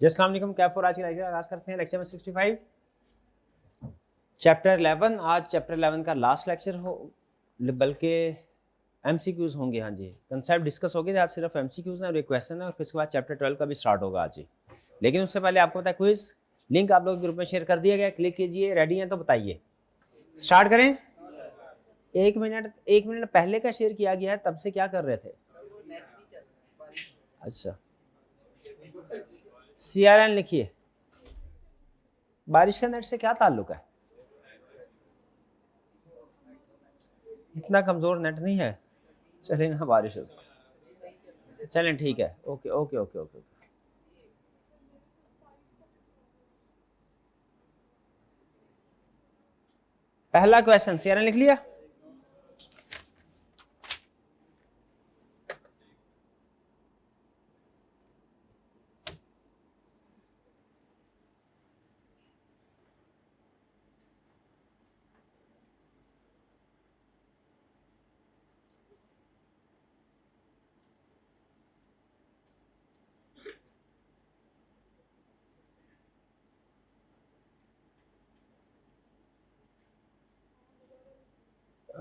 जी अस्सलाम वालेकुम, कैफ और आज की लेक्चर आगाज करते हैं। लेक्चर में 65 चैप्टर 11। आज चैप्टर 11 का लास्ट लेक्चर हो, बल्कि एमसीक्यूज होंगे। हाँ जी, कंसेप्ट डिस्कस हो गए थे, आज सिर्फ एमसीक्यूज हैं और एक क्वेश्चन है और फिर उसके बाद चैप्टर 12 का भी स्टार्ट होगा आज ही। लेकिन उससे पहले आपको पता है क्विज लिंक आप लोग ग्रुप में शेयर कर दिया गया, क्लिक कीजिए। रेडी हैं तो बताइए, स्टार्ट करें। एक मिनट पहले का शेयर किया गया है, तब से क्या कर रहे थे? अच्छा, CRN लिखिए। बारिश का नेट से क्या ताल्लुक है? इतना कमजोर नेट नहीं है, चलें ना बारिश हो। चलें ठीक है, ओके ओके ओके ओके। पहला क्वेश्चन CRN लिख लिया।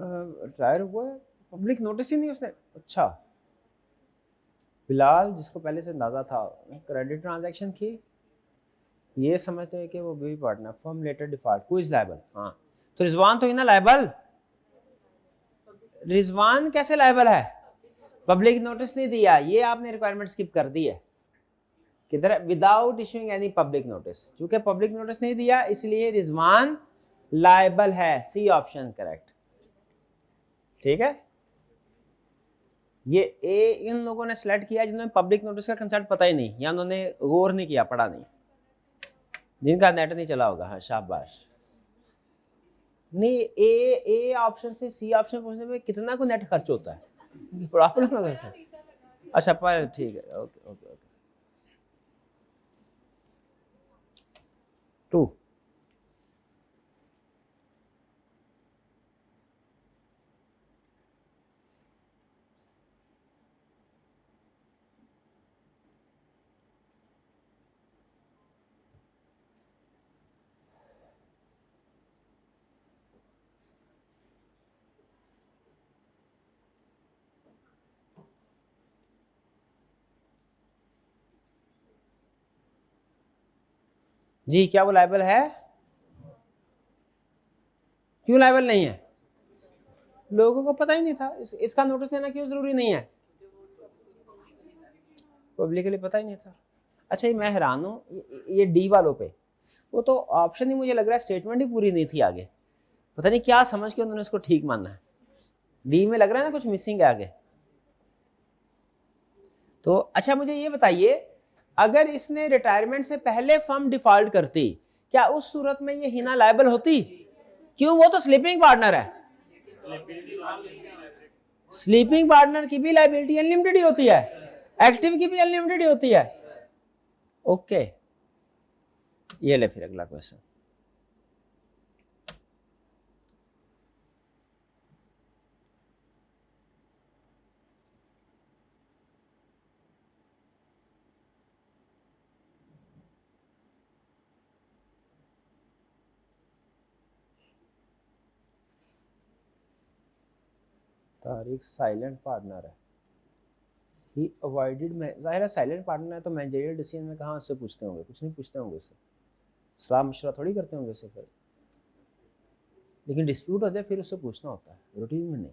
रिटायर हुआ है, पब्लिक नोटिस ही नहीं उसने। अच्छा, बिलाल जिसको पहले से अंदाजा था, क्रेडिट ट्रांजैक्शन की, ये समझते हैं कि वो भी partner firm later default who is liable. हाँ, तो रिजवान तो ही ना लायबल। रिजवान कैसे लायबल है? पब्लिक नोटिस नहीं दिया, ये आपने रिक्वायरमेंट स्किप कर दी है। किधर? Without issuing any public notice. क्योंकि पब्लिक नोटिस नहीं दिया इसलिए रिजवान लायबल है। C option correct. ठीक है, ये ए इन लोगों ने सेलेक्ट किया जिन्होंने पब्लिक नोटिस का कंसेप्ट पता ही नहीं या उन्होंने गौर नहीं किया, पढ़ा नहीं, जिनका नेट नहीं चला होगा। हाँ शाबाश। नहीं, ए ऑप्शन से सी ऑप्शन पूछने में कितना को नेट खर्च होता है, प्रॉब्लम है वैसे। अच्छा पर ठीक है, ओके ओके ओके। 2 जी, क्या वो लायबल है? क्यों लायबल नहीं है? लोगों को पता ही नहीं था। इसका नोटिस देना क्यों जरूरी नहीं है? पब्लिकली पता ही नहीं था। अच्छा, ये मैं हैरान हूँ, ये डी वालों पे वो तो ऑप्शन ही मुझे लग रहा है स्टेटमेंट ही पूरी नहीं थी आगे, पता नहीं क्या समझ के उन्होंने उसको ठीक माना है। डी में लग रहा है ना कुछ मिसिंग है आगे। तो अच्छा मुझे ये बताइए, अगर इसने रिटायरमेंट से पहले फर्म डिफॉल्ट करती, क्या उस सूरत में ये हिना लायबल होती? क्यों? वो तो स्लीपिंग पार्टनर है। स्लीपिंग पार्टनर की भी लायबिलिटी अनलिमिटेड ही होती है, एक्टिव की भी अनलिमिटेड ही होती है। ओके, ये ले फिर अगला क्वेश्चन। तारिक साइलेंट पार्टनर है, ही अवॉइडेड में, जाहिर है साइलेंट पार्टनर है तो मैनेजरियल डिसीजन में कहाँ उससे पूछते होंगे? कुछ नहीं पूछते होंगे उससे, सलाह मशवरा थोड़ी करते होंगे उससे फिर। लेकिन डिस्प्यूट हो जाए फिर उससे पूछना होता है, रूटीन में नहीं।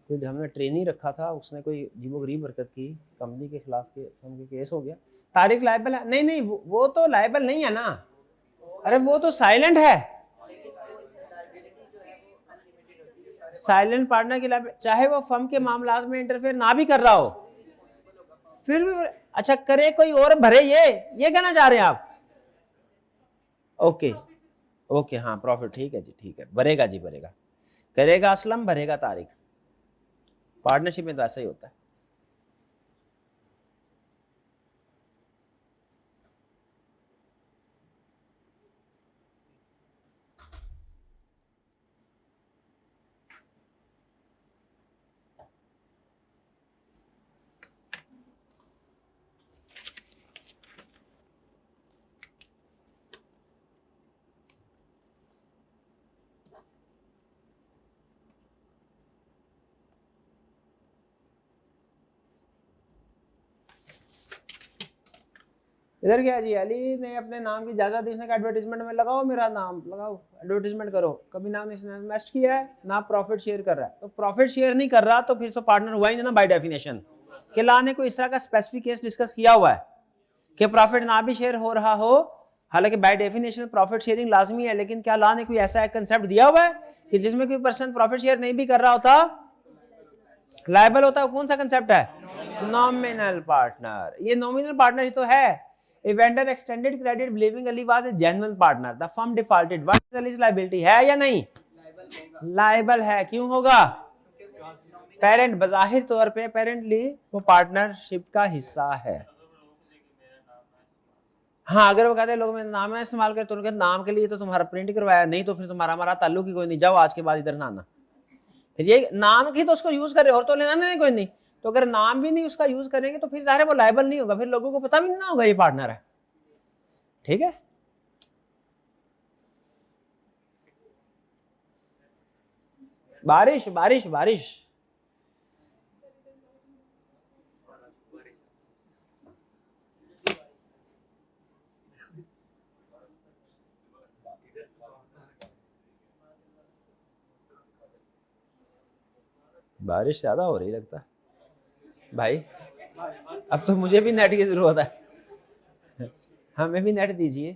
कोई हमने ट्रेनिंग रखा था, उसने कोई अजीबो गरीब हरकत की, कंपनी के खिलाफ के केस हो गया, तारिक लायबल है? नहीं नहीं, वो तो लायबल नहीं है ना। अरे वो तो साइलेंट है। साइलेंट पार्टनर के लायबल, चाहे वो फर्म के मामलात में इंटरफेयर ना भी कर रहा हो फिर भी। अच्छा, करे कोई और भरे, ये कहना चाह रहे हैं आप? ओके ओके, हाँ प्रॉफिट, ठीक है जी, ठीक है, भरेगा जी भरेगा, करेगा असलम, भरेगा तारिक। पार्टनरशिप में तो ऐसा ही होता है। इधर क्या है जी, अली ने अपने नाम की इजाजत दी, उसने कहा एडवर्टीजमेंट में लगाओ मेरा नाम, लगाओ एडवर्टीजमेंट करो, कभी नाम नहीं इन्वेस्ट किया है ना प्रॉफिट शेयर कर रहा है, तो प्रॉफिट शेयर नहीं कर रहा तो फिर तो पार्टनर हुआ ही नहीं ना बाय डेफिनेशन। कि ला ने कोई इस तरह का स्पेसिफिक केस डिस्कस किया हुआ है कि प्रॉफिट ना भी शेयर हो रहा हो, हालांकि बाय डेफिनेशन प्रॉफिट शेयरिंग लाजमी है, लेकिन क्या ला ने कोई ऐसा एक कंसेप्ट दिया हुआ है कि जिसमें कोई पर्सन प्रॉफिट शेयर नहीं भी कर रहा होता लायबल होता है? कौन सा कंसेप्ट है? Nominal partner. ये नॉमिनल पार्टनर ही तो है। A vendor extended credit believing Ali was a genuine partner. The firm defaulted. What is Ali's liability? है या नहीं? लाइबल है। क्यों होगा? पेरेंट बजाहिर तौर पे पेरेंटली वो पार्टनरशिप का हिस्सा है। हाँ, अगर वो कहते हैं लोग मेरा नाम ना इस्तेमाल कर, तो उनके नाम के लिए तो तुम्हारा प्रिंट करवाया, नहीं तो फिर तुम्हारा हमारा ताल्लुक ही कोई नहीं, जाओ आज के बाद इधर ना आना। फिर ये नाम की तो उसको यूज करे और तो लेना नहीं कोई नहीं। तो अगर नाम भी नहीं उसका यूज करेंगे तो फिर ज़ाहिर है वो लायबल नहीं होगा, फिर लोगों को पता भी नहीं होगा ये पार्टनर है। ठीक है, बारिश बारिश बारिश। बारिश ज्यादा हो रही लगता है भाई। अब तो मुझे भी नेट की जरूरत है, हमें भी नेट दीजिए।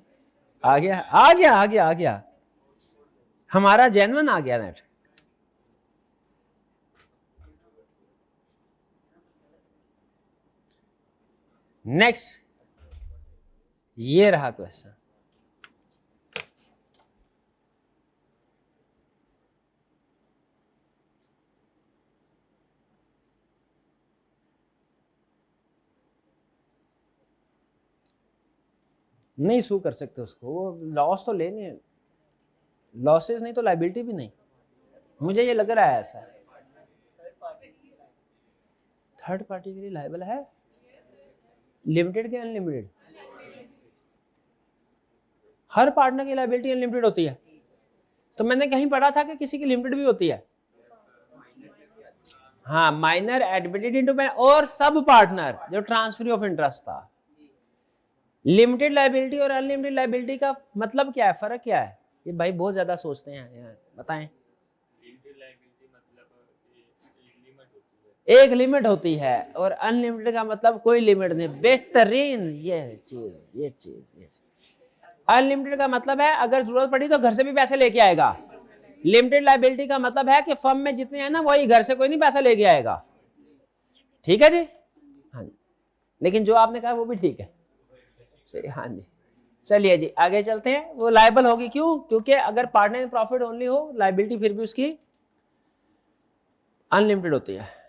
आ गया आ गया आ गया आ गया, हमारा जेन्युइन आ गया नेट। नेक्स्ट, ये रहा क्वेश्चन। नहीं सू कर सकते उसको, वो लॉस तो लेने, लॉसेस नहीं तो लाइबिलिटी भी नहीं, मुझे ये लग रहा है ऐसा। थर्ड पार्टी के लिए लाइबल है, लिमिटेड के अनलिमिटेड? हर पार्टनर की लाइबिलिटी अनलिमिटेड होती है? तो मैंने कहीं पढ़ा था कि किसी की लिमिटेड भी होती है। हाँ, माइनर एडमिटेड इनटू और सब पार्टनर जो ट्रांसफर ऑफ इंटरेस्ट था। लिमिटेड लाइबिलिटी और अनलिमिटेड लाइबिलिटी का मतलब क्या है, फर्क क्या है? ये भाई बहुत ज्यादा सोचते हैं, बताएं। एक लिमिट होती है और अनलिमिटेड का मतलब कोई लिमिट नहीं। बेहतरीन ये चीज। अनलिमिटेड का मतलब है अगर जरूरत पड़ी तो घर से भी पैसे लेके आएगा। लिमिटेड लाइबिलिटी का मतलब है कि फर्म में जितने हैं ना वही, घर से कोई नहीं पैसा लेके आएगा। ठीक है जी? हाँ जी, लेकिन जो आपने कहा वो भी ठीक है। हाँ जी, चलिए जी आगे चलते हैं। वो लाइबल होगी क्यों? क्योंकि अगर पार्टनर इन प्रॉफिट ओनली हो, लाइबिलिटी फिर भी उसकी अनलिमिटेड होती है।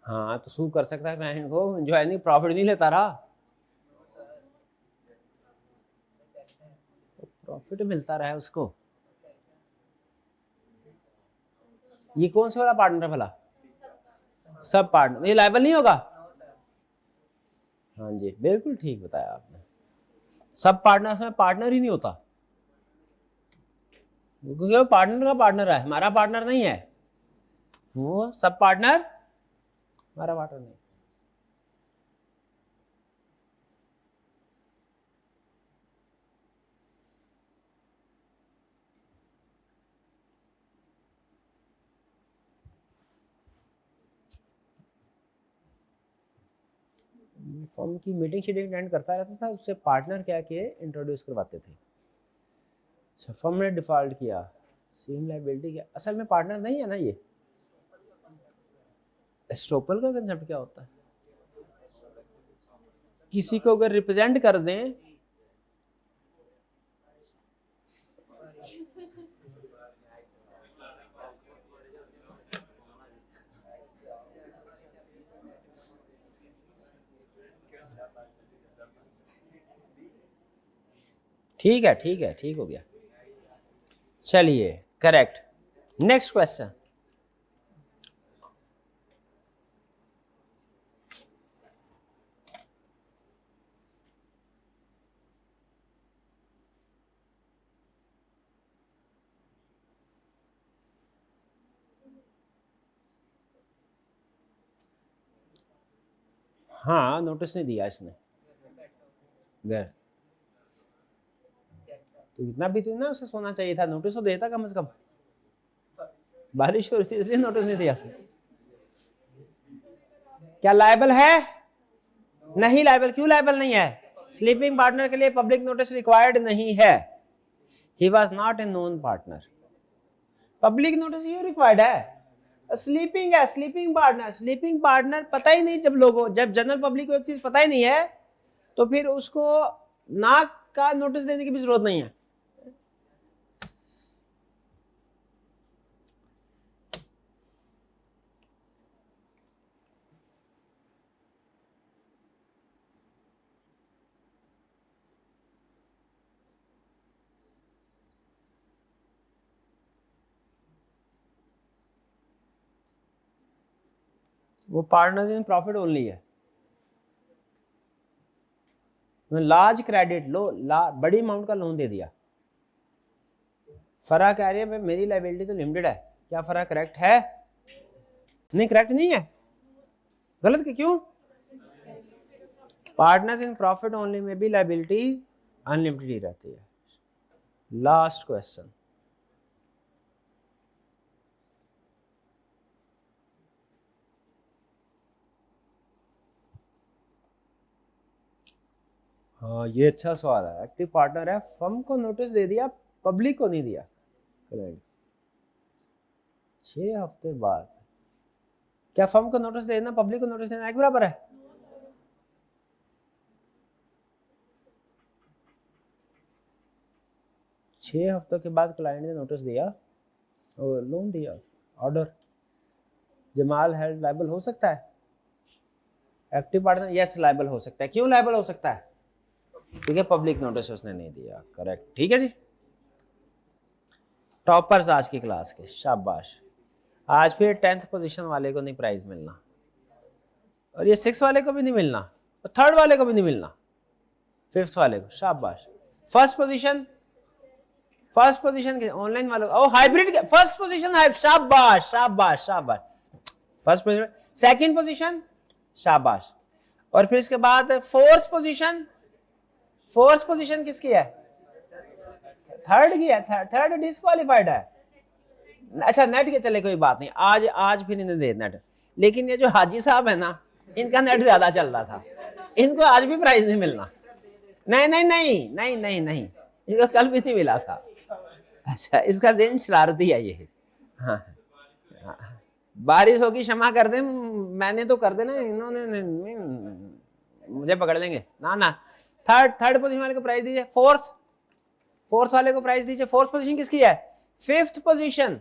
हाँ, तो सू कर सकता है क्लाइंट को, जो है नहीं प्रॉफिट नहीं लेता रहा, प्रॉफिट मिलता रहा है उसको। ये कौन सा वाला पार्टनर है भला? सब पार्टनर, ये लायबल नहीं होगा? हाँ जी, बिल्कुल ठीक बताया आपने। सब पार्टनर में पार्टनर ही नहीं होता, क्योंकि वो पार्टनर का पार्टनर है, हमारा पार्टनर नहीं है। वो सब पार्टनर हमारा पार्टनर नहीं। फर्म की मीटिंग शीटिंग अटेंड करता रहता था, उससे पार्टनर क्या के इंट्रोड्यूस करवाते थे। अच्छा, फर्म ने डिफॉल्ट किया, सेम लायबिलिटी क्या, असल में पार्टनर नहीं है ना ये। एस्टोपल का कंसेप्ट क्या होता है? किसी को अगर रिप्रेजेंट कर दें, ठीक है ठीक हो गया। चलिए करेक्ट। नेक्स्ट क्वेश्चन, हाँ नोटिस नहीं दिया इसने घर, तो इतना भी तो ना उसे सोना चाहिए था, नोटिस तो देता कम से कम। बारिश हो रही थी इसलिए नोटिस नहीं दिया। क्या लायबल है? नहीं लायबल। क्यों लायबल नहीं है? स्लीपिंग पार्टनर के लिए पब्लिक नोटिस रिक्वायर्ड नहीं है। He was not a known partner. Public notice ये रिक्वायर्ड है। स्लीपिंग है, स्लीपिंग पार्टनर। स्लीपिंग पार्टनर पता ही नहीं, जब लोगों, जब जनरल पब्लिक को एक चीज पता ही नहीं है तो फिर उसको ना का नोटिस देने की भी जरूरत नहीं है। वो पार्टनर्स इन प्रॉफिट ओनली है। लार्ज क्रेडिट लो, बड़ी अमाउंट का लोन दे दिया। फरा कह रही है मेरी लाइबिलिटी तो लिमिटेड है। क्या फरा करेक्ट है? नहीं करेक्ट नहीं है, गलत के क्यों? पार्टनर्स इन प्रॉफिट ओनली में भी लाइबिलिटी अनलिमिटेड ही रहती है। लास्ट क्वेश्चन, हाँ ये अच्छा सवाल है। एक्टिव पार्टनर है, फर्म को नोटिस दे दिया, पब्लिक को नहीं दिया। 6 हफ्ते बाद। क्या फर्म को नोटिस देना पब्लिक को नोटिस देना एक बराबर है? छह हफ्तों के बाद क्लाइंट ने नोटिस दिया और लोन दिया, ऑर्डर। जमाल हेल्ड लायबल हो सकता है? एक्टिव पार्टनर यस लायबल हो सकता है। क्यों लायबल हो सकता है? क्योंकि पब्लिक नोटिस उसने नहीं दिया। करेक्ट, ठीक है जी। टॉपर्स आज की क्लास के, शाबाश। आज फिर 10th पोजीशन वाले को नहीं प्राइज मिलना, और ये 6 वाले को भी नहीं मिलना, और 3rd वाले को भी नहीं मिलना, 5th वाले को शाबाश। फर्स्ट पोजीशन के ऑनलाइन वालों, ओ हाइब्रिड के फर्स्ट पोजीशन है, शाबाश शाबाश शाबाश। फर्स्ट पोजीशन, सेकंड पोजीशन, शाबाश। और फिर इसके बाद फोर्थ पोजीशन किसकी है? थर्ड की है। थर्ड डिस्क्वालीफाइड है। अच्छा नेट के, चले कोई बात नहीं, आज फिर इन्हें दे नेट। लेकिन ये जो हाजी साहब है ना, इनका नेट ज्यादा चल रहा था, इनको आज भी प्राइज नहीं मिलना। नहीं नहीं नहीं नहीं नहीं नहीं, इनको कल भी नहीं मिला था। अच्छा इसका ज़हन शरारती है ये। हाँ, हाँ। बारिश होगी क्षमा कर दे, मैंने तो कर देना, इन्होंने मुझे पकड़ लेंगे ना ना। थर्ड पोजीशन वाले को प्राइज दीजिए। फोर्थ वाले को प्राइज दीजिए। फोर्थ पोजीशन किसकी है? फिफ्थ पोजीशन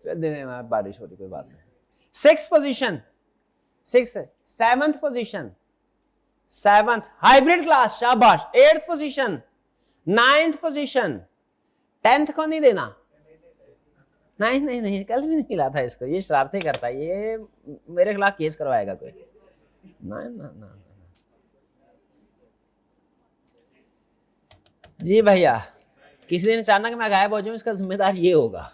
देने में बारिश हो रही, कोई बात नहीं। Sixth position, seventh position, seventh hybrid class, शाबाश। 8th position, 9th position, 10th को नहीं देना। नहीं कल भी नहीं मिला था इसको, ये शरारतें करता है, ये मेरे खिलाफ केस करवाएगा कोई। ना जी भैया, किसी दिन अचानक मैं गायब हो जाऊं, इसका जिम्मेदार ये होगा।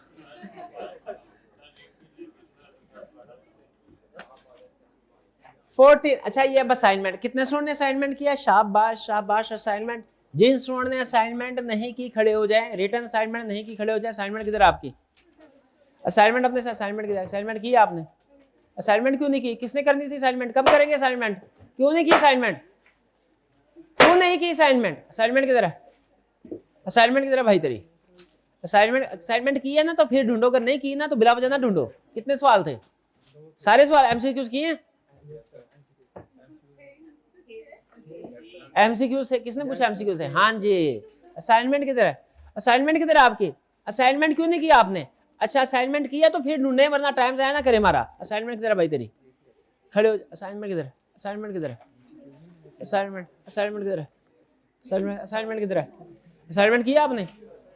अच्छा ये अब असाइनमेंट, कितने स्टूडेंट ने असाइनमेंट किया? शाबाश शाबाश। असाइनमेंट, जिन स्टूडेंट ने असाइनमेंट नहीं की खड़े हो जाए, रिटर्न असाइनमेंट नहीं की खड़े हो जाए। असाइनमेंट किधर आपकी? असाइनमेंट अपने से असाइनमेंट किधर? असाइनमेंट की आपने? असाइनमेंट क्यों नहीं की? किसने करनी थी असाइनमेंट? कब करेंगे असाइनमेंट? क्यों नहीं की असाइनमेंट? क्यों नहीं की असाइनमेंट? असाइनमेंट किधर है? असाइनमेंट किधर है भाई तेरी? असाइनमेंट की है ना तो फिर ढूंढो, अगर नहीं की ना तो बिला वजह ना ढूंढो। कितने सवाल थे? सारे सवाल एमसीक्यूज किए हैं? एमसीक्यूज थे? किसने पूछा एमसीक्यूज थे? हाँ जी। असाइनमेंट किधर है? असाइनमेंट किधर है आपकी? असाइनमेंट क्यों नहीं किया आपने? अच्छा असाइनमेंट किया तो फिर ढूंढे, वरना टाइम जाया ना करे हमारा। असाइनमेंट किधर है भाई तेरी? खड़े हो। असाइनमेंट किधर है? असाइनमेंट किधर है? असाइनमेंट किधर है? असाइनमेंट किधर है? असाइनमेंट किया आपने?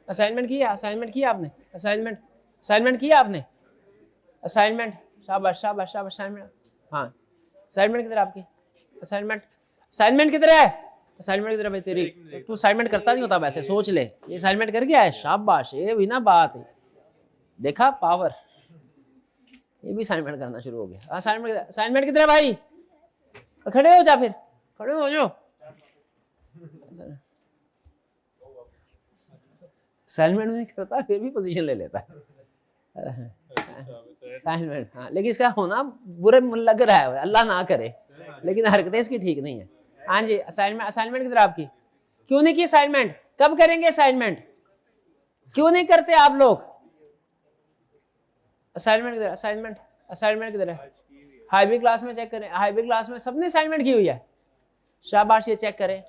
असाइनमेंट किया? असाइनमेंट किया आपने? असाइनमेंट किया आपने? असाइनमेंट, शाबाश शाबाश शाबाश। असाइनमेंट, हाँ असाइनमेंट किधर आपकी? असाइनमेंट किधर है? असाइनमेंट किधर है भाई तेरी? तू असाइनमेंट करता नहीं होता वैसे, सोच ले। ये असाइनमेंट कर गया है, शाबाश। ये हुई ना बात, देखा पावर। ये भी असाइनमेंट करना शुरू हो गया। असाइनमेंट किधर है भाई? खड़े हो जा, फिर खड़े हो जाओ। असाइनमेंट नहीं करता फिर भी पोजीशन ले लेता है असाइनमेंट। हाँ, लेकिन इसका होना बुरे लग रहा है, अल्लाह ना करे, लेकिन हरकतें इसकी ठीक नहीं है। हाँ जी, असाइनमेंट किधर आपकी? क्यों नहीं की असाइनमेंट? कब करेंगे असाइनमेंट? क्यों नहीं करते आप लोग? असाइनमेंट किधर? असाइनमेंट किधर है? हाईबी क्लास में चेक करें। हाईबी क्लास में सबने असाइनमेंट की हुई है? शाबाश, ये चेक करें।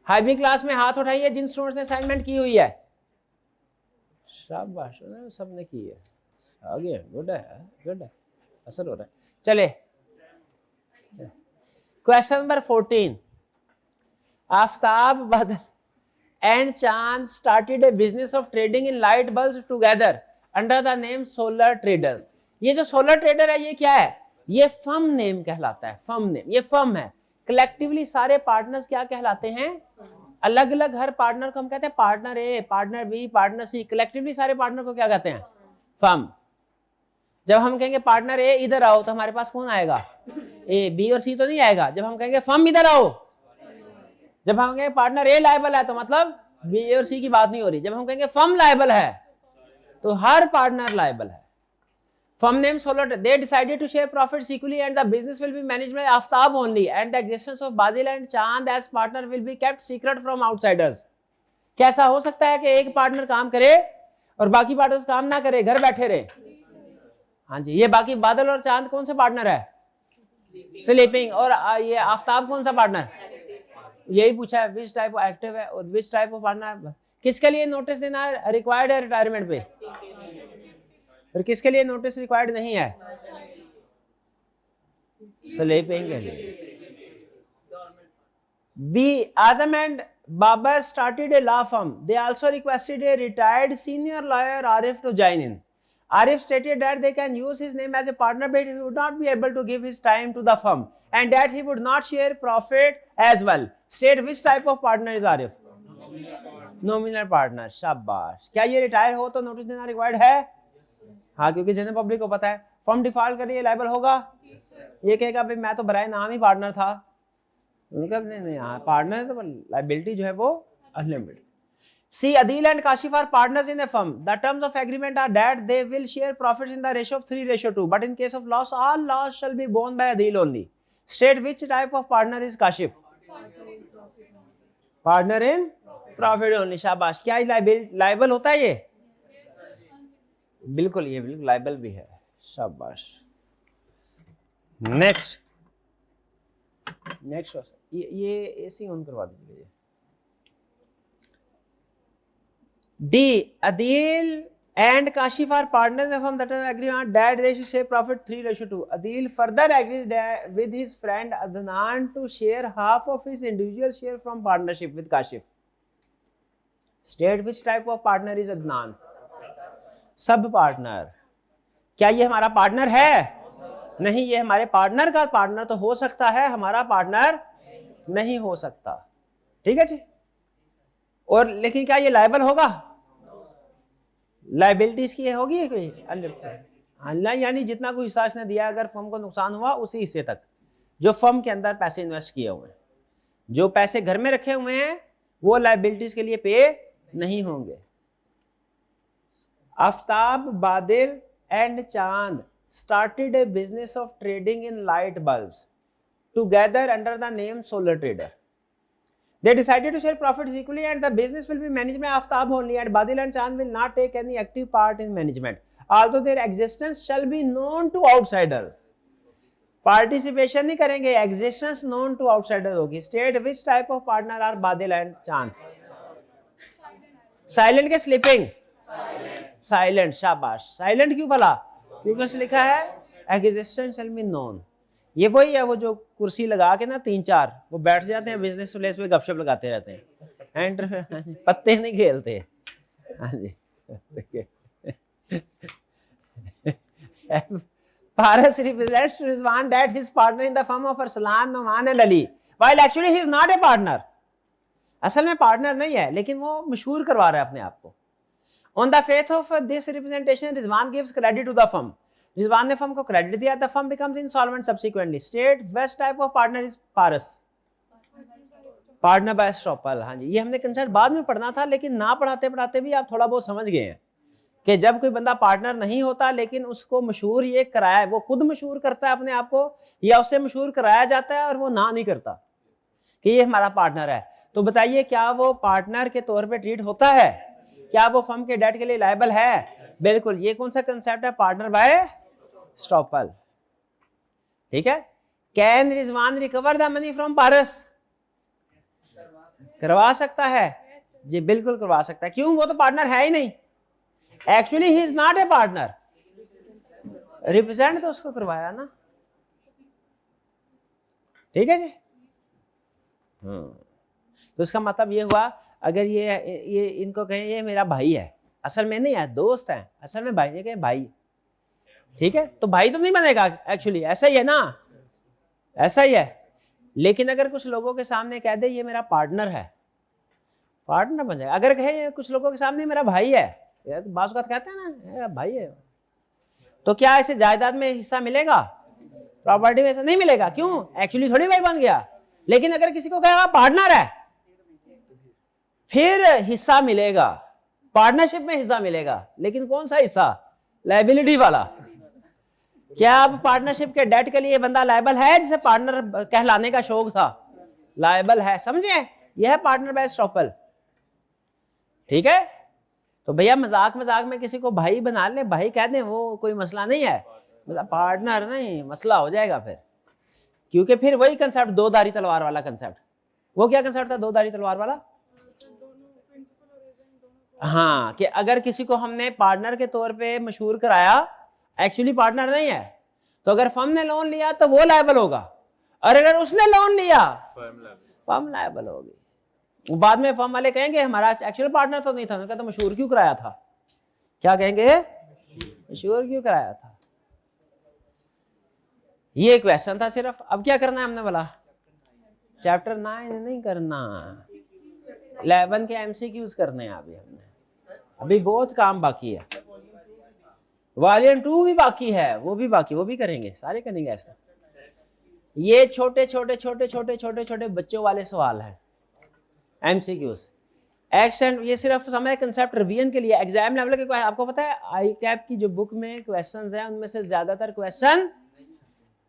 हाईबी क्लास में हाथ उठाइए जिन स्टूडेंट्स ने असाइनमेंट की हुई है। शाबाश, सबने की है। आगे गुड है, गुड है, असर हो रहा है। चले क्वेश्चन नंबर 14। आफ्ताब, बदर एंड चांद started A business of trading in light bulbs together under the name solar trader. ये जो सोलर ट्रेडर है ये क्या है? ये फर्म नेम कहलाता है। फर्म नेम, ये फर्म है। कलेक्टिवली सारे पार्टनर्स क्या कहलाते हैं? अलग अलग हर पार्टनर को हम कहते हैं partner A, partner B, partner C. Collectively सारे पार्टनर को क्या कहते हैं? फर्म। जब हम कहेंगे पार्टनर ए इधर आओ तो हमारे पास कौन आएगा? ए, बी और सी तो नहीं आएगा। जब हम कहेंगे फर्म इधर आओ, जब हम कहेंगे पार्टनर ए लायबल है तो मतलब बी और सी की बात नहीं हो रही। जब हम कहेंगे फर्म लायबल है तो हर पार्टनर लायबल है। Firm name solar, they decided to share profits equally and the business will be managed by Aftab only and the existence of Badil and Chand as partner will be kept secret from outsiders। कैसा हो सकता है कि एक partner काम करे और बाकी पार्टनर्स काम ना करे, घर बैठे रहे? हाँ जी, ये बाकी बादल और चांद कौन सा पार्टनर है? स्लीपिंग। और ये आफ्ताब कौन सा पार्टनर? यही पूछा है, विच टाइप ऑफ एक्टिव है और विच टाइप ऑफ पार्टनर। किसके लिए नोटिस देना रिक्वायर्ड है रिटायरमेंट पे, और किसके लिए नोटिस रिक्वायर्ड नहीं है? स्लीपिंग के लिए। B, Azam and Babar started a law firm. They also requested a retired senior lawyer Arif to join in. Arif stated that they can use his name as a partner, but he would not be able to give his time to the firm, and that he would not share profit as well. State which type of partner is Arif? Nominal partner। शाबाश। क्या ये retire हो तो notice देना required है? हाँ, क्योंकि general public को पता है फर्म डिफॉल्ट करिए लायबल होगा। ये कहेगा भाई मैं तो बराए नाम ही पार्टनर था। उनका नहीं, हाँ पार्टनर है तो लायबिलिटी जो है वो unlimited. C, Adil and Kashif are partners in a firm. The terms of agreement are that they will share profits in the ratio of 3:2, but in case of loss, all loss shall be borne by Adil only. State which type of partner is Kashif? Partner in profit only। शाबाश। क्या liable होता है ये? बिल्कुल, ये बिल्कुल liable भी है। शाबाश। नेक्स्ट ये एसी ऑन करवा दीजिए। D, Adil and Kashif are partners from that agreement that they should share profit 3:2. Adil further agrees with his friend Adnan to share half of his individual share from partnership with Kashif. State which type of partner is Adnan? Sub partner. क्या ये हमारा partner है? नहीं, ये हमारे partner का partner तो हो सकता है, हमारा पार्टनर नहीं हो सकता। ठीक है जी। और लेकिन क्या ये लायबल होगा? लायबिलिटी इसकी होगी कोई? अल्लाह, यानी जितना कोई हिस्सा इसने दिया, अगर फर्म को नुकसान हुआ उसी हिस्से तक जो फर्म के अंदर पैसे इन्वेस्ट किए हुए हैं। जो पैसे घर में रखे हुए हैं वो लायबिलिटीज के लिए पे नहीं होंगे। आफ्ताब, बादल एंड चांद started a business of trading in light bulbs together under the name Solar Trader. They decided to share profits equally and the business will be managed by Aftab only, and Badil and Chand will not take any active part in management, although their existence shall be known to outsider. Participation नहीं करेंगे, existence known to outsider होगी। State which type of partner are Badil and Chand? Silent के sleeping? Silent। शाबाश। Silent क्यों भला? क्योंकि लिखा है एक्जिस्टेंस शैल बी नोन। ये वही है वो जो कुर्सी लगा के ना 3-4 वो बैठ जाते हैं बिजनेस प्लेस पे, गपशप लगाते रहते हैं, एंड पत्ते नहीं खेलते। हाँ जी। Paras represents to Rizwan that his partner in the firm of Arslan, Noman and Ali, while actually he is not a partner। असल में पार्टनर नहीं है, लेकिन वो मशहूर करवा रहा है अपने आप को। On the faith of this representation, Rizwan gives credit to the firm. Rizwan ने फर्म को क्रेडिट दिया, the firm becomes insolvent subsequently. State best type of partner is Paras, partner by estoppel. हाँ जी, ये हमने कंसेप्ट बाद में पढ़ना था, लेकिन ना पढ़ाते पढ़ाते भी आप थोड़ा बहुत समझ गए हैं कि जब कोई बंदा पार्टनर नहीं होता लेकिन उसको मशहूर ये कराया है, वो खुद मशहूर करता है अपने आप को या उससे मशहूर कराया जाता है और वो ना नहीं करता कि ये हमारा पार्टनर है, तो बताइए क्या वो पार्टनर के तौर पे ट्रीट होता है? क्या वो फर्म के डेट के लिए लायबल है? बिल्कुल। ये कौन सा कंसेप्ट है? Partner by estoppel. ठीक है। Can Rizwan recover the money from Paras? करवा सकता है जी, बिल्कुल करवा सकता है। क्यों? वो तो पार्टनर है ही नहीं, actually he is not a partner, represent तो उसको करवाया ना। ठीक है जी। तो इसका मतलब ये हुआ, अगर ये इनको कहें ये मेरा भाई है, असल में नहीं है, दोस्त है, असल में भाई ने कहे भाई, ठीक है, तो भाई तो नहीं बनेगा एक्चुअली, ऐसा ही है ना, ऐसा ही है। लेकिन अगर कुछ लोगों के सामने कह दे ये मेरा पार्टनर है, पार्टनर बन जाएगा। अगर कहे कुछ लोगों के सामने मेरा भाई है, बात कहते हैं ना भाई है, तो क्या ऐसे जायदाद में हिस्सा मिलेगा? प्रॉपर्टी में ऐसा नहीं मिलेगा। क्यों? एक्चुअली थोड़ी भाई बन गया। लेकिन अगर किसी को कहेगा पार्टनर है, फिर हिस्सा मिलेगा, पार्टनरशिप में हिस्सा मिलेगा। लेकिन कौन सा हिस्सा? लायबिलिटी वाला। क्या अब पार्टनरशिप के डेट के लिए बंदा लायबल है जिसे पार्टनर कहलाने का शौक था? लायबल है, समझे? यह है पार्टनर बाय एस्ट्रोपल। ठीक है। तो भैया मजाक मजाक में किसी को भाई बना ले, भाई कह दें, वो कोई मसला नहीं है, मतलब पार्टनर नहीं, मसला हो जाएगा फिर। क्योंकि फिर वही कंसेप्ट दो धारी तलवार वाला कंसेप्ट। वो क्या कंसेप्ट था दो धारी तलवार वाला? हाँ, कि अगर किसी को हमने पार्टनर के तौर पे मशहूर कराया, एक्चुअली पार्टनर नहीं है, तो अगर फर्म ने लोन लिया तो वो लायबल होगा, और अगर उसने लोन लिया फर्म लायबल होगी। बाद में फर्म वाले कहेंगे हमारा एक्चुअल पार्टनर तो नहीं था, उन्होंने कहा तो मशहूर क्यों कराया था? क्या कहेंगे? मशहूर क्यों कराया था? ये क्वेश्चन था सिर्फ। अब क्या करना है हमने बोला? चैप्टर 9 नहीं करना, 11 के एमसीक्यूज करने हैं अभी हमने। अभी बहुत काम बाकी है, वॉल्यूम 2 भी बाकी है, वो भी बाकी, वो भी करेंगे, सारे करेंगे ऐसा। ये छोटे छोटे छोटे छोटे छोटे छोटे बच्चों वाले सवाल हैं, एमसीक्यूज एक्शन। ये सिर्फ समय कंसेप्ट रिवीजन के लिए, एग्जाम लेवल के। आपको पता है आई कैप की जो बुक में क्वेश्चंस हैं उनमें से ज्यादातर क्वेश्चन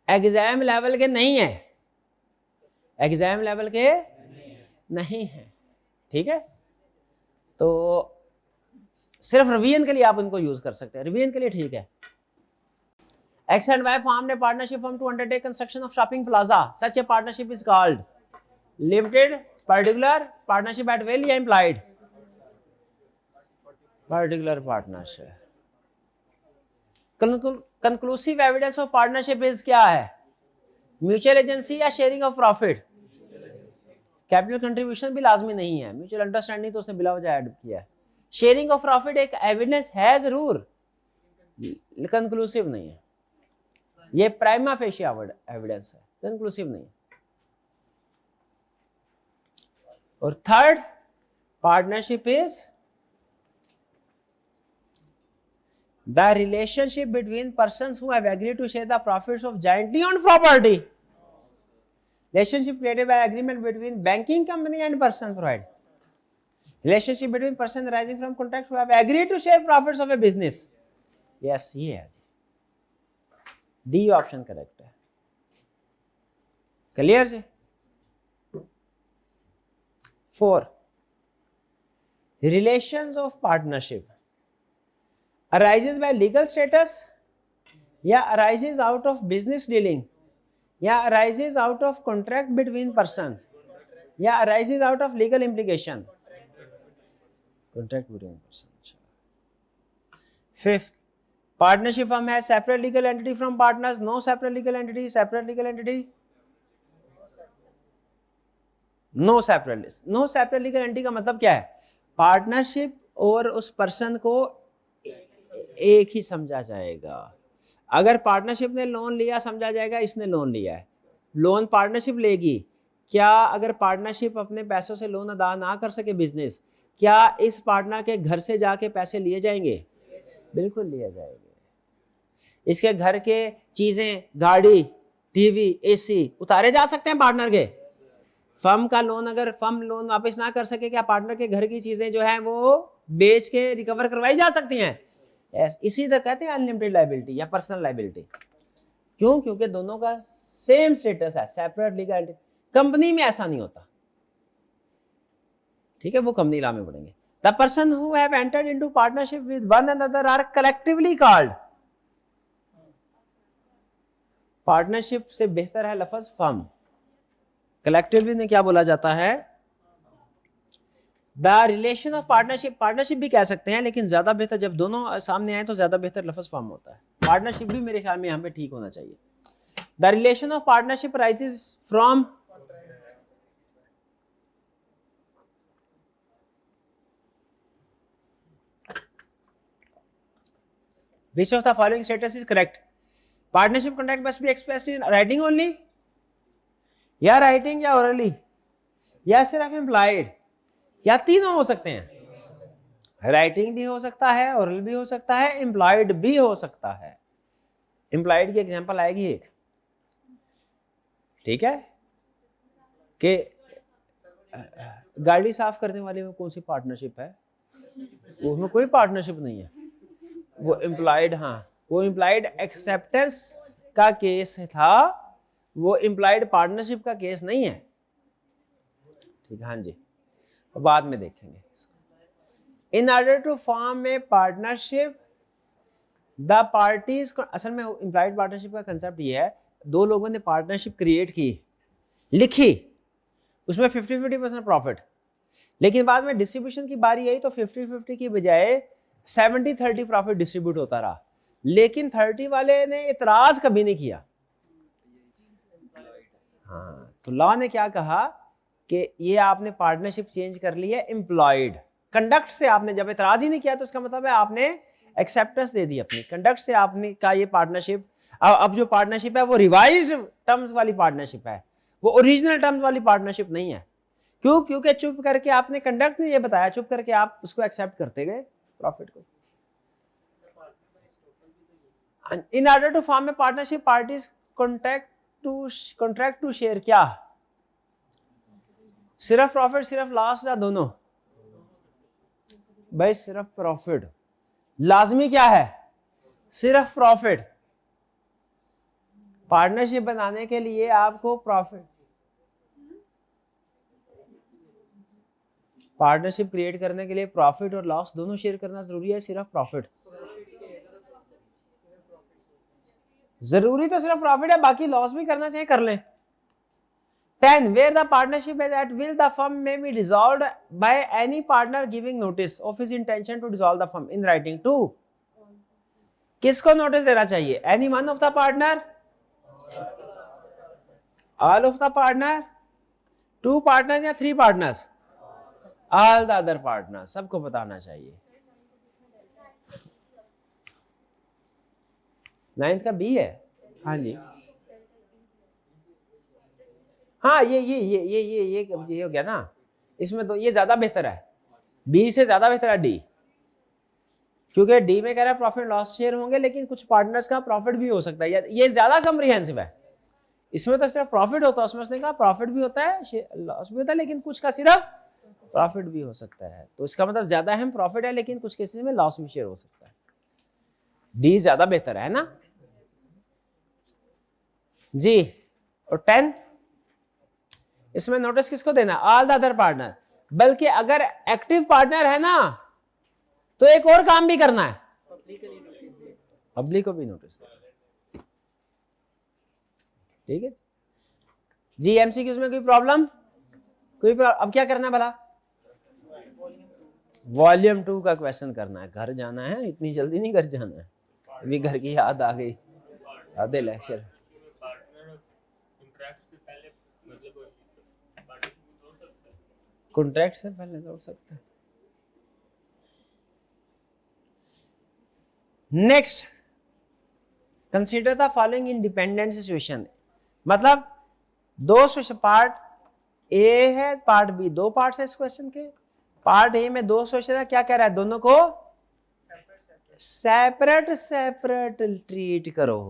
एग्जाम लेवल के नहीं है, एग्जाम लेवल के नहीं है। ठीक है। तो सिर्फ रिवीजन के लिए आप उनको यूज कर सकते हैं, रिवीजन के लिए ठीक है। X and Y formed a partnership firm to undertake construction of shopping plaza. Such a partnership is called limited, particular, partnership at will या implied? Particular partnership. Conclusive evidence of partnership is क्या है? Mutual agency या sharing of profit? Capital contribution भी लाजमी नहीं है, mutual understanding तो उसने बिला वजह ऐड किया है। शेयरिंग ऑफ प्रॉफिट एक एविडेंस है जरूर, कंक्लूसिव नहीं है, ये प्राइमा फेशिया एविडेंस है, कंक्लूसिव नहीं है। और third, partnership is the relationship between persons who have agreed to share the profits of jointly owned property. Relationship created by agreement between banking company and person provide. Relationship between person arising from contracts who have agreed to share profits of a business. Yes, ये है, D option correct है। Clear जी? 4, relations of partnership arises by legal status या arises out of business dealing या arises out of contract between persons या arises out of legal implication? Contract between persons. 5th, partnership firm has separate legal entity from partners. No separate legal entity. Separate legal entity. No separate legal entity का मतलब क्या है? Partnership और उस person को एक ही समझा जाएगा। अगर पार्टनरशिप ने लोन लिया समझा जाएगा इसने लोन लिया है, लोन पार्टनरशिप लेगी। क्या अगर पार्टनरशिप अपने पैसों से लोन अदा ना कर सके बिजनेस, क्या इस पार्टनर के घर से जाके पैसे लिए जाएंगे? बिल्कुल लिए जाएंगे। इसके घर के चीजें, गाड़ी, टीवी, एसी उतारे जा सकते हैं पार्टनर के। फर्म का लोन, अगर फर्म लोन वापस ना कर सके, क्या पार्टनर के घर की चीजें जो है वो बेच के रिकवर करवाई जा सकती हैं? इसी तरह कहते हैं अनलिमिटेड लायबिलिटी या पर्सनल लायबिलिटी। क्यों? क्योंकि दोनों का सेम स्टेटस है, सेपरेट लीगलिटी। कंपनी में ऐसा नहीं होता, ठीक है, वो कंपनी लॉ में पढ़ेंगे। The person who have entered into partnership with one another are collectively called. Partnership से बेहतर है लफ्ज फर्म। कलेक्टिवली ने क्या बोला जाता है? The relation of partnership, partnership भी कह सकते हैं, लेकिन ज्यादा बेहतर जब दोनों सामने आए तो ज्यादा बेहतर लफ्ज फर्म होता है। पार्टनरशिप भी मेरे ख्याल में यहाँ पे ठीक होना चाहिए। The relation of partnership rises from which of the following status is correct? Partnership contract must be expressed in writing only, या राइटिंग या ओरली, या सिर्फ इम्प्लाइड, या तीनों हो सकते हैं। राइटिंग भी हो सकता है, ओरल भी हो सकता है, इम्प्लाइड भी हो सकता है। इम्प्लाइड की एग्जांपल आएगी एक, ठीक है, कि गाड़ी साफ करने वाले में कौन सी पार्टनरशिप है? उसमें कोई पार्टनरशिप नहीं है, वो इम्प्लाइड, हाँ वो इम्प्लाइड एक्सेप्टेंस का केस था, वो इम्प्लाइड पार्टनरशिप का केस नहीं है, ठीक है। हाँ जी, बाद में देखेंगे। In order to form a partnership the parties, असल में इम्प्लाइड पार्टनरशिप का कंसेप्ट ये है, दो लोगों ने पार्टनरशिप क्रिएट की, लिखी, उसमें 50-50% प्रॉफिट, लेकिन बाद में डिस्ट्रीब्यूशन की बारी आई तो 50-50 की बजाय 70-30 प्रॉफिट डिस्ट्रीब्यूट होता रहा, लेकिन 30 वाले ने इतराज कभी नहीं किया। हाँ, तो लॉ ने क्या कहा कि ये आपने पार्टनरशिप चेंज कर ली है एम्प्लॉयड कंडक्ट से, आपने जब इतराज ही नहीं किया तो इसका मतलब है आपने एक्सेप्टेंस दे दी अपनी कंडक्ट से, आपने का ये पार्टनरशिप, अब जो पार्टनरशिप है वो रिवाइज्ड टर्म्स वाली पार्टनरशिप है, वो ओरिजिनल टर्म्स वाली पार्टनरशिप नहीं है। क्यों? क्योंकि चुप करके आपने कंडक्ट ने ये बताया, चुप करके आप उसको एक्सेप्ट करते गए प्रॉफिट को। In order to form a partnership parties contract to share, क्या सिर्फ प्रॉफिट, सिर्फ लॉस, या दोनों? भाई सिर्फ प्रॉफिट, लाजमी क्या है? सिर्फ प्रॉफिट। पार्टनरशिप बनाने के लिए आपको प्रॉफिट, पार्टनरशिप क्रिएट करने के लिए प्रॉफिट और लॉस दोनों शेयर करना जरूरी है, सिर्फ प्रॉफिट जरूरी तो सिर्फ प्रॉफिट है, बाकी लॉस भी करना चाहिए कर लें। 10 where the partnership is at will the firm may be dissolved by any partner giving notice of his intention to dissolve the firm in writing to, किसको नोटिस देना चाहिए? any one of the partner, all of the partner, 2 partners या 3 partners, all the other partners, सबको बताना चाहिए। 9th का B है। हाँ जी, हाँ ये हो गया ना, इसमें तो ये ज्यादा बेहतर है, बी से ज्यादा बेहतर है डी, क्योंकि डी में कह रहा है प्रॉफिट लॉस शेयर होंगे, लेकिन कुछ पार्टनर्स का प्रॉफिट भी हो सकता है, ये ज्यादा कम्प्रिहेंसिव है। इसमें तो सिर्फ प्रॉफिट होता है, उसमें उसने कहा प्रॉफिट भी होता है, लॉस भी होता है, लेकिन कुछ का सिर्फ प्रॉफिट भी हो सकता है, तो इसका मतलब ज्यादा अहम प्रॉफिट है, लेकिन कुछ केसेस में लॉस भी शेयर हो सकता है। डी ज्यादा बेहतर है ना जी। और 10, इसमें नोटिस किसको देना? ऑल द अदर पार्टनर, बल्कि अगर एक्टिव पार्टनर है ना तो एक और काम भी करना है, पब्लिक को भी नोटिस देना, ठीक है जी। एमसीक्यूज में कोई प्रॉब्लम? अब क्या करना है भला? वॉल्यूम 2 का क्वेश्चन करना है, घर जाना है, इतनी जल्दी नहीं घर जाना है, अभी घर की याद आ गई, आधे लेक्चर। कॉन्ट्रैक्ट से पहले तोड़ सकते हैं। Next, consider the following independent situation, मतलब दो सिचुएशन, पार्ट ए है, पार्ट बी, 2 पार्ट है इस क्वेश्चन के। पार्ट ए में 2 सिचुएशन है, क्या कह रहा है? दोनों को सेपरेट सेपरेट ट्रीट करो,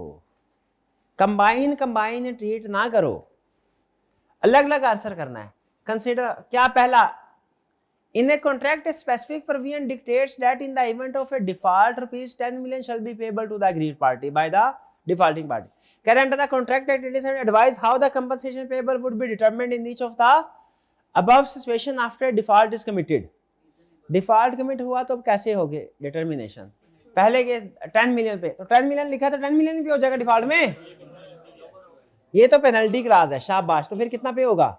कंबाइन कंबाइन ट्रीट ना करो, अलग अलग आंसर करना है। कंसीडर क्या पहला, in a contract specific provision dictates that in the event of a default rupees 10 million shall be payable to the aggrieved party by the defaulting party. Current the contract activities and advise how the compensation payable would be determined in each of the above situation after default is committed. Default commit हुआ तो अब कैसे होगे determination, पहले के 10 million पे, तो 10 million लिखा तो 10 मिलियन पे हो जाएगा डिफॉल्ट में, ये तो पेनल्टी क्लास है, शाबाश। तो फिर कितना पे होगा,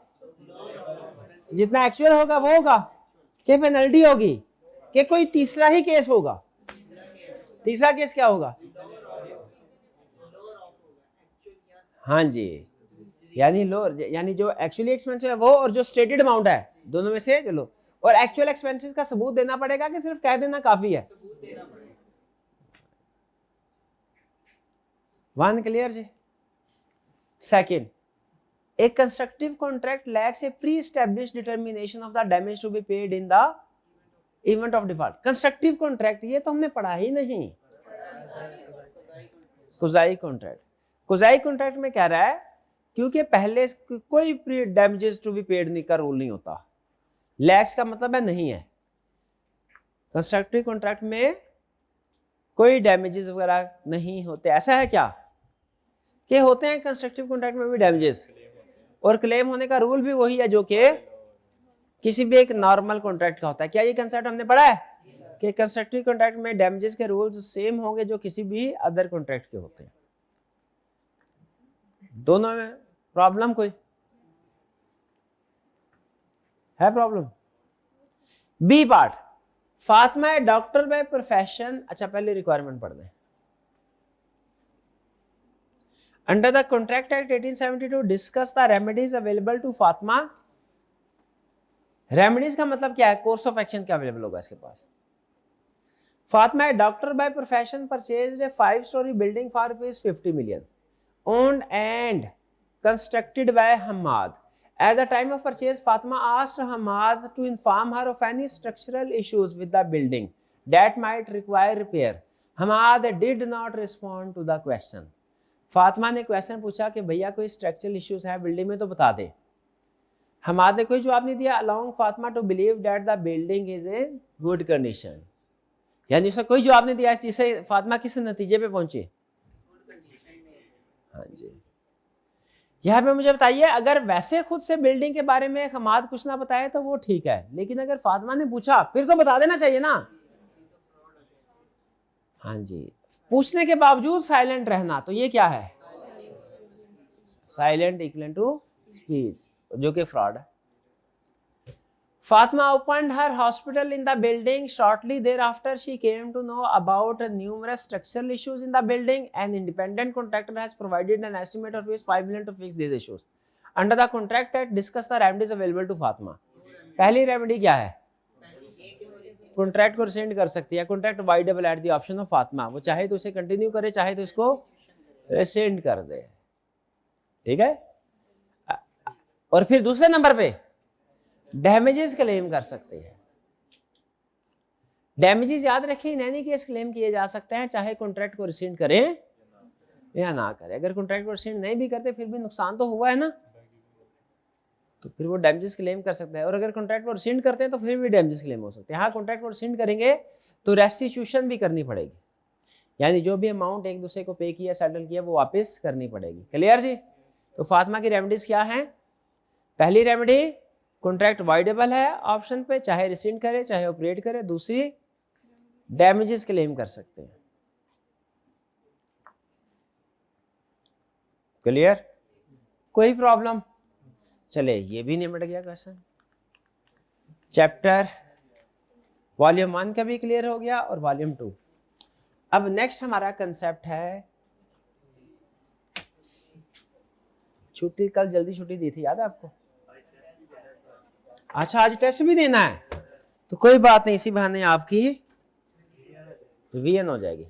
जितना एक्चुअल होगा वो होगा, कि पेनल्टी होगी, कि कोई तीसरा ही केस होगा। तीसरा केस क्या होगा, हाँ जी, यानी लो, यानी जो एक्चुअली एक्सपेंसिव है वो और जो स्टेटेड अमाउंट है दोनों में से चलो, और एक्चुअल एक्सपेंसेस का सबूत देना पड़ेगा कि सिर्फ कह देना काफी है। वन क्लियर जी। Second, a constructive contract lacks a pre-established determination of the damage to be paid in the event of default. constructive contract ये तो हमने पढ़ा ही नहीं। कुजाई कॉन्ट्रैक्ट, कुजाई कॉन्ट्रैक्ट में कह रहा है क्योंकि पहले कोई pre damages to be paid नहीं का रूल नहीं होता, लैक्स का मतलब है नहीं है। कंस्ट्रक्टिव कॉन्ट्रैक्ट में कोई डैमेजेस वगैरह नहीं होते, ऐसा है क्या कि होते हैं कंस्ट्रक्टिव कॉन्ट्रैक्ट में भी डैमेजेस, और क्लेम होने का रूल भी वही है जो कि किसी भी एक नॉर्मल कॉन्ट्रैक्ट का होता है। क्या ये कंसेप्ट हमने पढ़ा है कि कंस्ट्रक्टिव कॉन्ट्रैक्ट में डैमेजेस के रूल्स सेम होंगे जो किसी भी अदर कॉन्ट्रैक्ट के होते हैं। दोनों में प्रॉब्लम कोई है प्रॉब्लम? बी पार्ट, फातिमा है डॉक्टर बाय प्रोफेशन। अच्छा पहले रिक्वायरमेंट पढ़ दें। Under the Contract Act 1872 discuss the remedies available to Fatima. Remedies का मतलब क्या है, कोर्स ऑफ एक्शन क्या अवेलेबल होगा इसके पास। फातिमा है doctor by profession purchased A 5-story building for rupees 50 million owned and constructed by Hamad. At the time of purchase, Fatima asked Hamad to inform her of any structural issues with the building that might require repair. Hamad did not respond to the question. Fatima ने question पूछा कि भैया कोई structural issues है building में तो बता दे। हमारे ने कोई जवाब नहीं दिया। Allowing Fatima to believe that the building is in good condition, यानी उसका कोई जवाब नहीं दिया, जिससे फातिमा किस नतीजे पे पहुंची। हाँ जी, यहाँ पे मुझे बताइए, अगर वैसे खुद से बिल्डिंग के बारे में हमाद कुछ ना बताए तो वो ठीक है, लेकिन अगर फातिमा ने पूछा फिर तो बता देना चाहिए ना। हाँ जी, पूछने के बावजूद साइलेंट रहना, तो ये क्या है, साइलेंट इक्वल टू स्पीच, जो कि फ्रॉड है। Fatima opened her hospital in the building. Shortly thereafter, she came to know about numerous structural issues in the building. An independent contractor has provided an estimate of ₹5 million to fix these issues. Under the Contract Act, discuss the remedies available to Fatima. पहली remedy क्या है, contract को resend कर सकती है। Contract voidable at the option of Fatima, वो चाहे तो उसे कंटिन्यू करे, चाहे तो इसको रिसेंड कर दे, ठीक है। और फिर दूसरे नंबर पे डैमेजेस क्लेम कर सकते हैं। डैमेजेस याद रखिए, इन एनी केस क्लेम किए जा सकते हैं, चाहे कॉन्ट्रैक्ट को रिसेंड करें या ना करें। अगर कॉन्ट्रैक्ट को रिसेंड नहीं भी करते फिर भी नुकसान तो हुआ है ना, तो फिर वो डैमेजेस क्लेम कर सकते हैं। और अगर कॉन्ट्रैक्ट को रिसेंड करते हैं तो फिर भी डैमेजेस क्लेम हो सकते हैं। हाँ, कॉन्ट्रैक्ट को रिसेंड करेंगे तो रेस्टिट्यूशन भी करनी पड़ेगी, यानी जो भी अमाउंट एक दूसरे को पे किया, सेटल किया, वो वापस करनी पड़ेगी। क्लियर जी? तो फातिमा की रेमेडीज क्या है? पहली रेमेडी, कॉन्ट्रैक्ट वाइडेबल है ऑप्शन पे, चाहे रिसेंड करे चाहे ऑपरेट करे। दूसरी, डैमेजेस क्लेम कर सकते हैं। क्लियर? कोई प्रॉब्लम? चले, ये भी निपट गया क्वेश्चन। चैप्टर वॉल्यूम 1 का भी क्लियर हो गया और वॉल्यूम 2। अब नेक्स्ट हमारा कंसेप्ट है, छुट्टी कल जल्दी छुट्टी दी थी, याद है आपको? अच्छा, आज टेस्ट भी देना है, तो कोई बात नहीं, इसी बहाने आपकी रिवीजन हो जाएगी।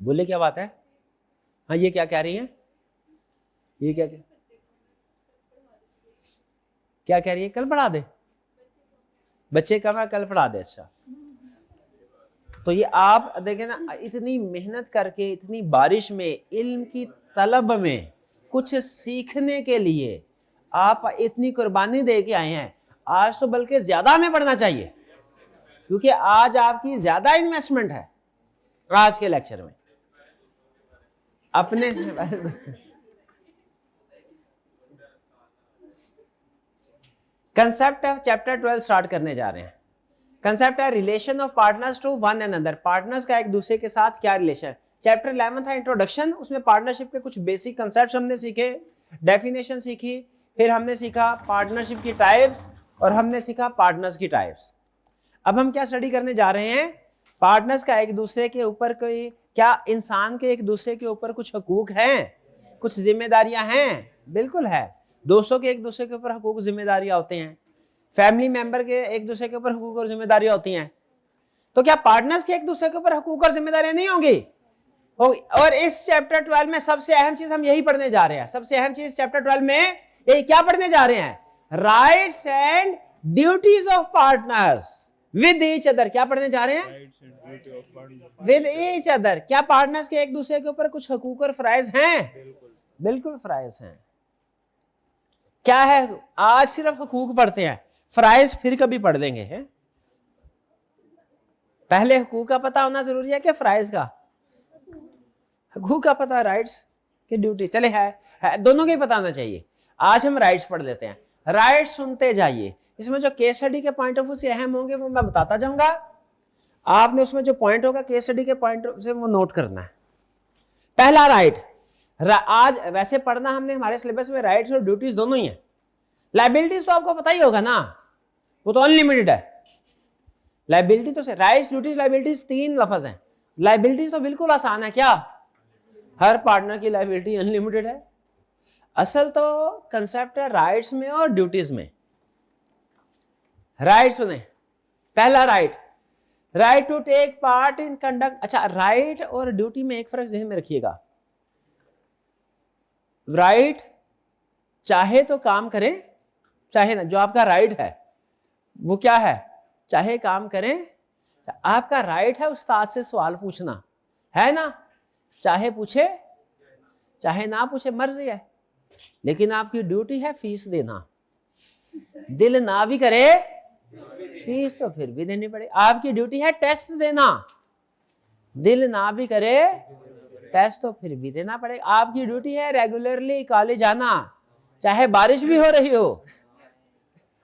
बोले क्या बात है? हाँ, ये क्या कह रही है? ये क्या क्या कह रही है? कल पढ़ा दे, बच्चे कम है, कल पढ़ा दे। अच्छा, तो ये आप देखें ना, इतनी मेहनत करके, इतनी बारिश में, इल्म की तलब में, कुछ सीखने के लिए आप इतनी कुर्बानी दे के आए हैं। आज तो बल्कि ज्यादा हमें पढ़ना चाहिए, क्योंकि आज आपकी ज्यादा इन्वेस्टमेंट है आज के लेक्चर में अपने कंसेप्ट ऑफ चैप्टर 12 स्टार्ट करने जा रहे हैं। कंसेप्ट है relation of partners to one and another. Partners का एक दूसरे के साथ क्या रिलेशन। चैप्टर 11 था इंट्रोडक्शन, उसमें पार्टनरशिप के कुछ बेसिक कंसेप्ट हमने सीखे, डेफिनेशन सीखी, फिर हमने सीखा पार्टनरशिप की टाइप्स और हमने सीखा पार्टनर्स की टाइप्स। अब हम क्या स्टडी करने जा रहे हैं? पार्टनर्स का एक दूसरे के ऊपर कोई, क्या इंसान के एक दूसरे के ऊपर कुछ हकूक हैं, कुछ जिम्मेदारियां हैं? बिल्कुल है। दोस्तों के एक दूसरे के ऊपर हकूक जिम्मेदारियां होते हैं, फैमिली मेंबर के एक दूसरे के ऊपर हकूक और जिम्मेदारियां होती हैं। तो क्या पार्टनर्स के एक दूसरे के ऊपर हकूक और जिम्मेदारियां नहीं होंगी? और इस चैप्टर 12 में सबसे अहम चीज हम यही पढ़ने जा रहे हैं। सबसे अहम चीज चैप्टर 12 में यही क्या पढ़ने जा रहे हैं? Rights and duties of partners with each other. क्या पढ़ने जा रहे हैं? With each other. क्या पार्टनर्स के एक दूसरे के ऊपर कुछ हकूक और फराइज हैं? बिल्कुल फराइज हैं। क्या है? आज सिर्फ हकूक पढ़ते हैं, फराइज फिर कभी पढ़ देंगे हैं? पहले हकूक का पता होना जरूरी है कि फराइज का? हकूक का पता, राइट्स की ड्यूटी चले है दोनों के ही पता होना चाहिए। आज हम राइट्स पढ़ लेते हैं। राइट्स सुनते जाइए, इसमें जो केस स्टडी के पॉइंट ऑफ व्यू से अहम होंगे वो मैं बताता जाऊंगा। आपने उसमें जो पॉइंट होगा केस स्टडी के पॉइंट से वो नोट करना है। पहला राइट, आज वैसे पढ़ना हमने हमारे सिलेबस में राइट्स और ड्यूटीज दोनों ही है। लाइबिलिटीज तो आपको पता ही होगा ना, वो तो अनलिमिटेड है। लाइबिलिटी तो से राइट्स, ड्यूटीज, लाइबिलिटीज 3 लफ्ज हैं। लाइबिलिटीज तो बिल्कुल आसान है। क्या? हर पार्टनर की लाइबिलिटी अनलिमिटेड है। असल तो कंसेप्ट है राइट्स में और ड्यूटीज में। राइट्स सुने, पहला right, right to take part in conduct. अच्छा, राइट और ड्यूटी में एक फर्क ध्यान में रखिएगा। राइट चाहे तो काम करें, चाहे ना। जो आपका राइट है वो क्या है? चाहे काम करें। आपका राइट है उस्ताद से सवाल पूछना, है ना? चाहे पूछे चाहे ना पूछे, मर्जी है। लेकिन आपकी ड्यूटी है फीस देना। दिल ना भी करे फीस तो फिर भी देनी पड़े। आपकी ड्यूटी है टेस्ट देना। दिल ना भी करे टेस्ट तो फिर भी देना पड़ेगा। आपकी ड्यूटी है रेगुलरली कॉलेज आना, चाहे बारिश भी हो रही हो।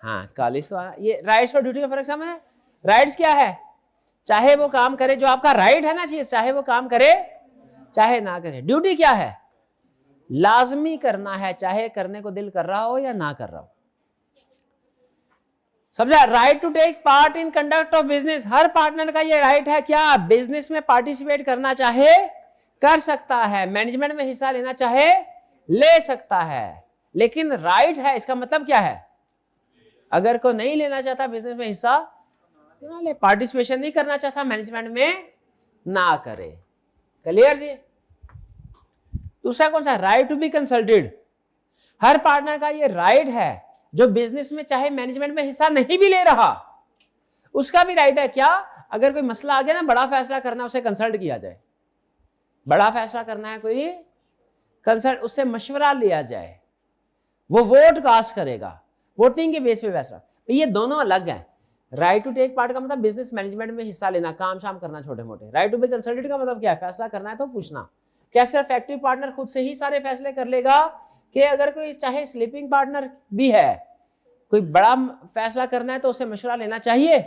हाँ, कॉलेज तो आना। ये राइट्स और ड्यूटी का फर्क समझ है? राइट्स क्या है? चाहे वो काम करे, जो आपका राइट है ना चीज, चाहे वो काम करे चाहे ना करे। ड्यूटी क्या है? लाजमी करना है, चाहे करने को दिल कर रहा हो या ना कर रहा हो। समझा? Right to take part in conduct of business. हर पार्टनर का ये राइट है, क्या? बिजनेस में पार्टिसिपेट करना चाहे कर सकता है, मैनेजमेंट में हिस्सा लेना चाहे ले सकता है। लेकिन राइट है, इसका मतलब क्या है? अगर कोई नहीं लेना चाहता बिजनेस में हिस्सा, ना ले, पार्टिसिपेशन नहीं करना चाहता मैनेजमेंट में, ना करे। क्लियर जी? दूसरा कौन सा? Right to be consulted. हर पार्टनर का ये राइट है, जो बिजनेस में चाहे मैनेजमेंट में हिस्सा नहीं भी ले रहा, उसका भी राइट है। क्या? अगर कोई मसला आ गया ना, बड़ा फैसला करना, उसे कंसल्ट किया जाए। बड़ा फैसला करना है कोई, कंसल्ट, उससे मशवरा लिया जाए। वो वोट कास्ट करेगा, वोटिंग के बेस पे फैसला। ये दोनों अलग हैं। राइट टू टेक पार्ट का मतलब बिजनेस मैनेजमेंट में हिस्सा लेना, काम शाम करना छोटे मोटे। राइट टू बी कंसल्टेड का मतलब क्या है? फैसला करना है तो पूछना। क्या सिर्फ एक्टिव पार्टनर खुद से ही सारे फैसले कर लेगा, कि अगर कोई चाहे स्लीपिंग पार्टनर भी है, कोई बड़ा फैसला करना है तो उसे मशवरा लेना चाहिए?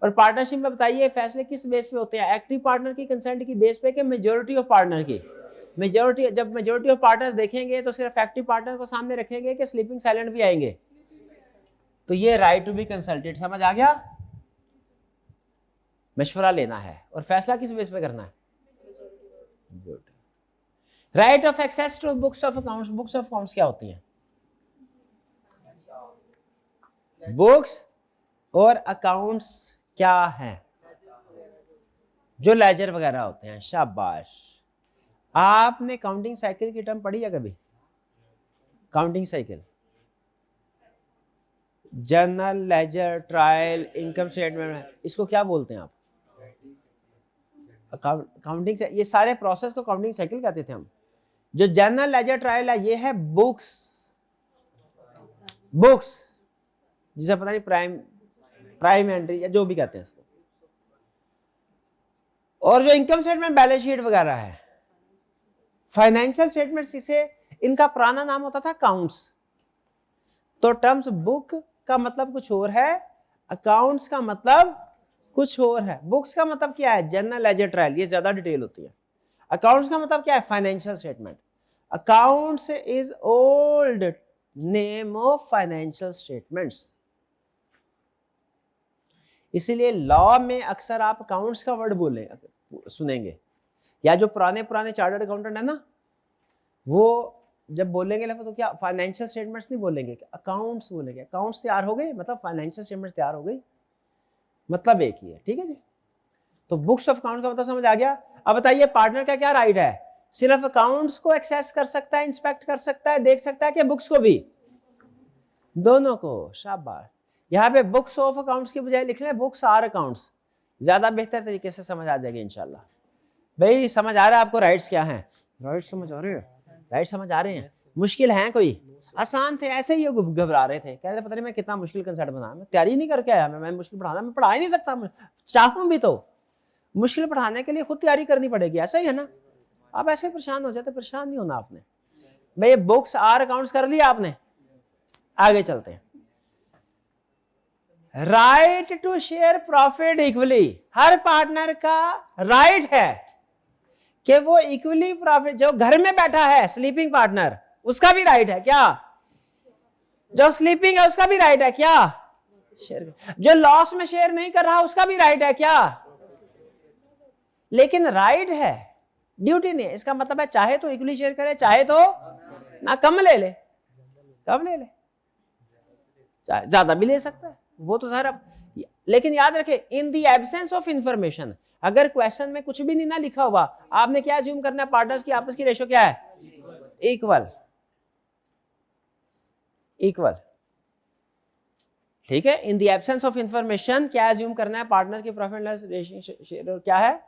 और पार्टनरशिप में बताइए फैसले किस बेस पे होते हैं? एक्टिव पार्टनर की कंसेंट की बेस पे कि मेजोरिटी ऑफ पार्टनर की? मेजोरिटी। जब मेजोरिटी ऑफ पार्टनर्स देखेंगे तो सिर्फ एक्टिव पार्टनर को सामने रखेंगे कि स्लीपिंग साइलेंट भी आएंगे? तो ये राइट टू बी कंसल्टेड, समझ आ गया? मशवरा लेना है और फैसला किस बेस पे करना है? Right of access to books of accounts. Books of accounts क्या होती हैं? बुक्स और अकाउंट्स क्या है? जो लेजर वगैरह होते हैं। शाबाश। आपने काउंटिंग साइकिल की टर्म पढ़ी है कभी? Counting cycle, journal, ledger, trial, income statement, इसको क्या बोलते हैं आप? काउंटिंग। ये सारे प्रोसेस को काउंटिंग साइकिल कहते थे हम। जो जर्नल, लेजर, ट्रायल है, ये है बुक्स, बुक्स जिसे पता नहीं प्राइम एंट्री या जो भी कहते हैं इसको। और जो इनकम स्टेटमेंट, बैलेंस शीट वगैरह है, फाइनेंशियल स्टेटमेंट्स, इसे इनका पुराना नाम होता था अकाउंट्स। तो टर्म्स बुक का मतलब कुछ और है, अकाउंट्स का मतलब कुछ और है। बुक्स का मतलब क्या है? जर्नल, लेजर, ट्रायल, ये ज्यादा डिटेल होती है। अकाउंट्स का मतलब क्या है? Financial statement. Accounts is old name of financial statements. इसीलिए लॉ में अक्सर आप अकाउंट्स का वर्ड बोले सुनेंगे, या जो पुराने चार्टर्ड अकाउंटेंट है ना, वो जब बोलेंगे तो क्या फाइनेंशियल स्टेटमेंट्स नहीं बोलेंगे, अकाउंट्स बोलेंगे। अकाउंट्स तैयार हो गए मतलब फाइनेंशियल स्टेटमेंट्स तैयार हो गई, मतलब एक ही है। ठीक है जी। तो बुक्स ऑफ अकाउंट का मतलब समझ आ गया। अब बताइए पार्टनर का क्या राइट है? सिर्फ अकाउंट्स को एक्सेस कर सकता है, इंस्पेक्ट कर सकता है, देख सकता है कि बुक्स को भी? दोनों को। शाबाश। यहाँ पे बुक्स ऑफ अकाउंट्स की बजाय लिख लें बुक्स आर अकाउंट्स, ज्यादा बेहतर तरीके से समझ आ जाएगी इंशाल्लाह। भाई समझ आ रहा है आपको राइट्स क्या हैं? राइट समझ आ रहे हैं? राइट समझ आ रहे हैं? मुश्किल है कोई? आसान थे, ऐसे ही घबरा रहे थे, कह रहे थे पता नहीं मैं कितना मुश्किल कंसेप्ट बना, मैं तैयारी नहीं करके आया, मैं मुश्किल पढ़ाना, मैं पढ़ा ही नहीं सकता, चाहूं भी तो। मुश्किल पढ़ाने के लिए खुद तैयारी करनी पड़ेगी, ऐसा ही है ना? आप ऐसे परेशान हो जाते, परेशान नहीं होना आपने। भाई बुक्स आर अकाउंट्स कर लिया आपने, आगे चलते हैं। Right to share profit equally, हर पार्टनर का राइट है कि वो इक्वली प्रॉफिट, जो घर में बैठा है स्लीपिंग पार्टनर, उसका भी राइट है क्या? जो स्लीपिंग है उसका भी राइट है क्या? शेयर। जो लॉस में शेयर नहीं कर रहा उसका भी राइट है क्या? लेकिन राइट है, ड्यूटी नहीं है। इसका मतलब है चाहे तो इक्वली शेयर करे, चाहे तो ना कम ले ले, कम ले ले, ज्यादा भी ले सकता है, वो तो सारा। लेकिन याद रखे, इन दी एब्सेंस ऑफ इंफॉर्मेशन, अगर क्वेश्चन में कुछ भी नहीं ना लिखा हुआ, आपने क्या अज्यूम करना है? पार्टनर्स की आपस की रेशो क्या है? Equal, equal. ठीक है। In the absence of information क्या अज्यूम करना है? पार्टनर्स की प्रॉफिट लॉस रेशियो क्या है?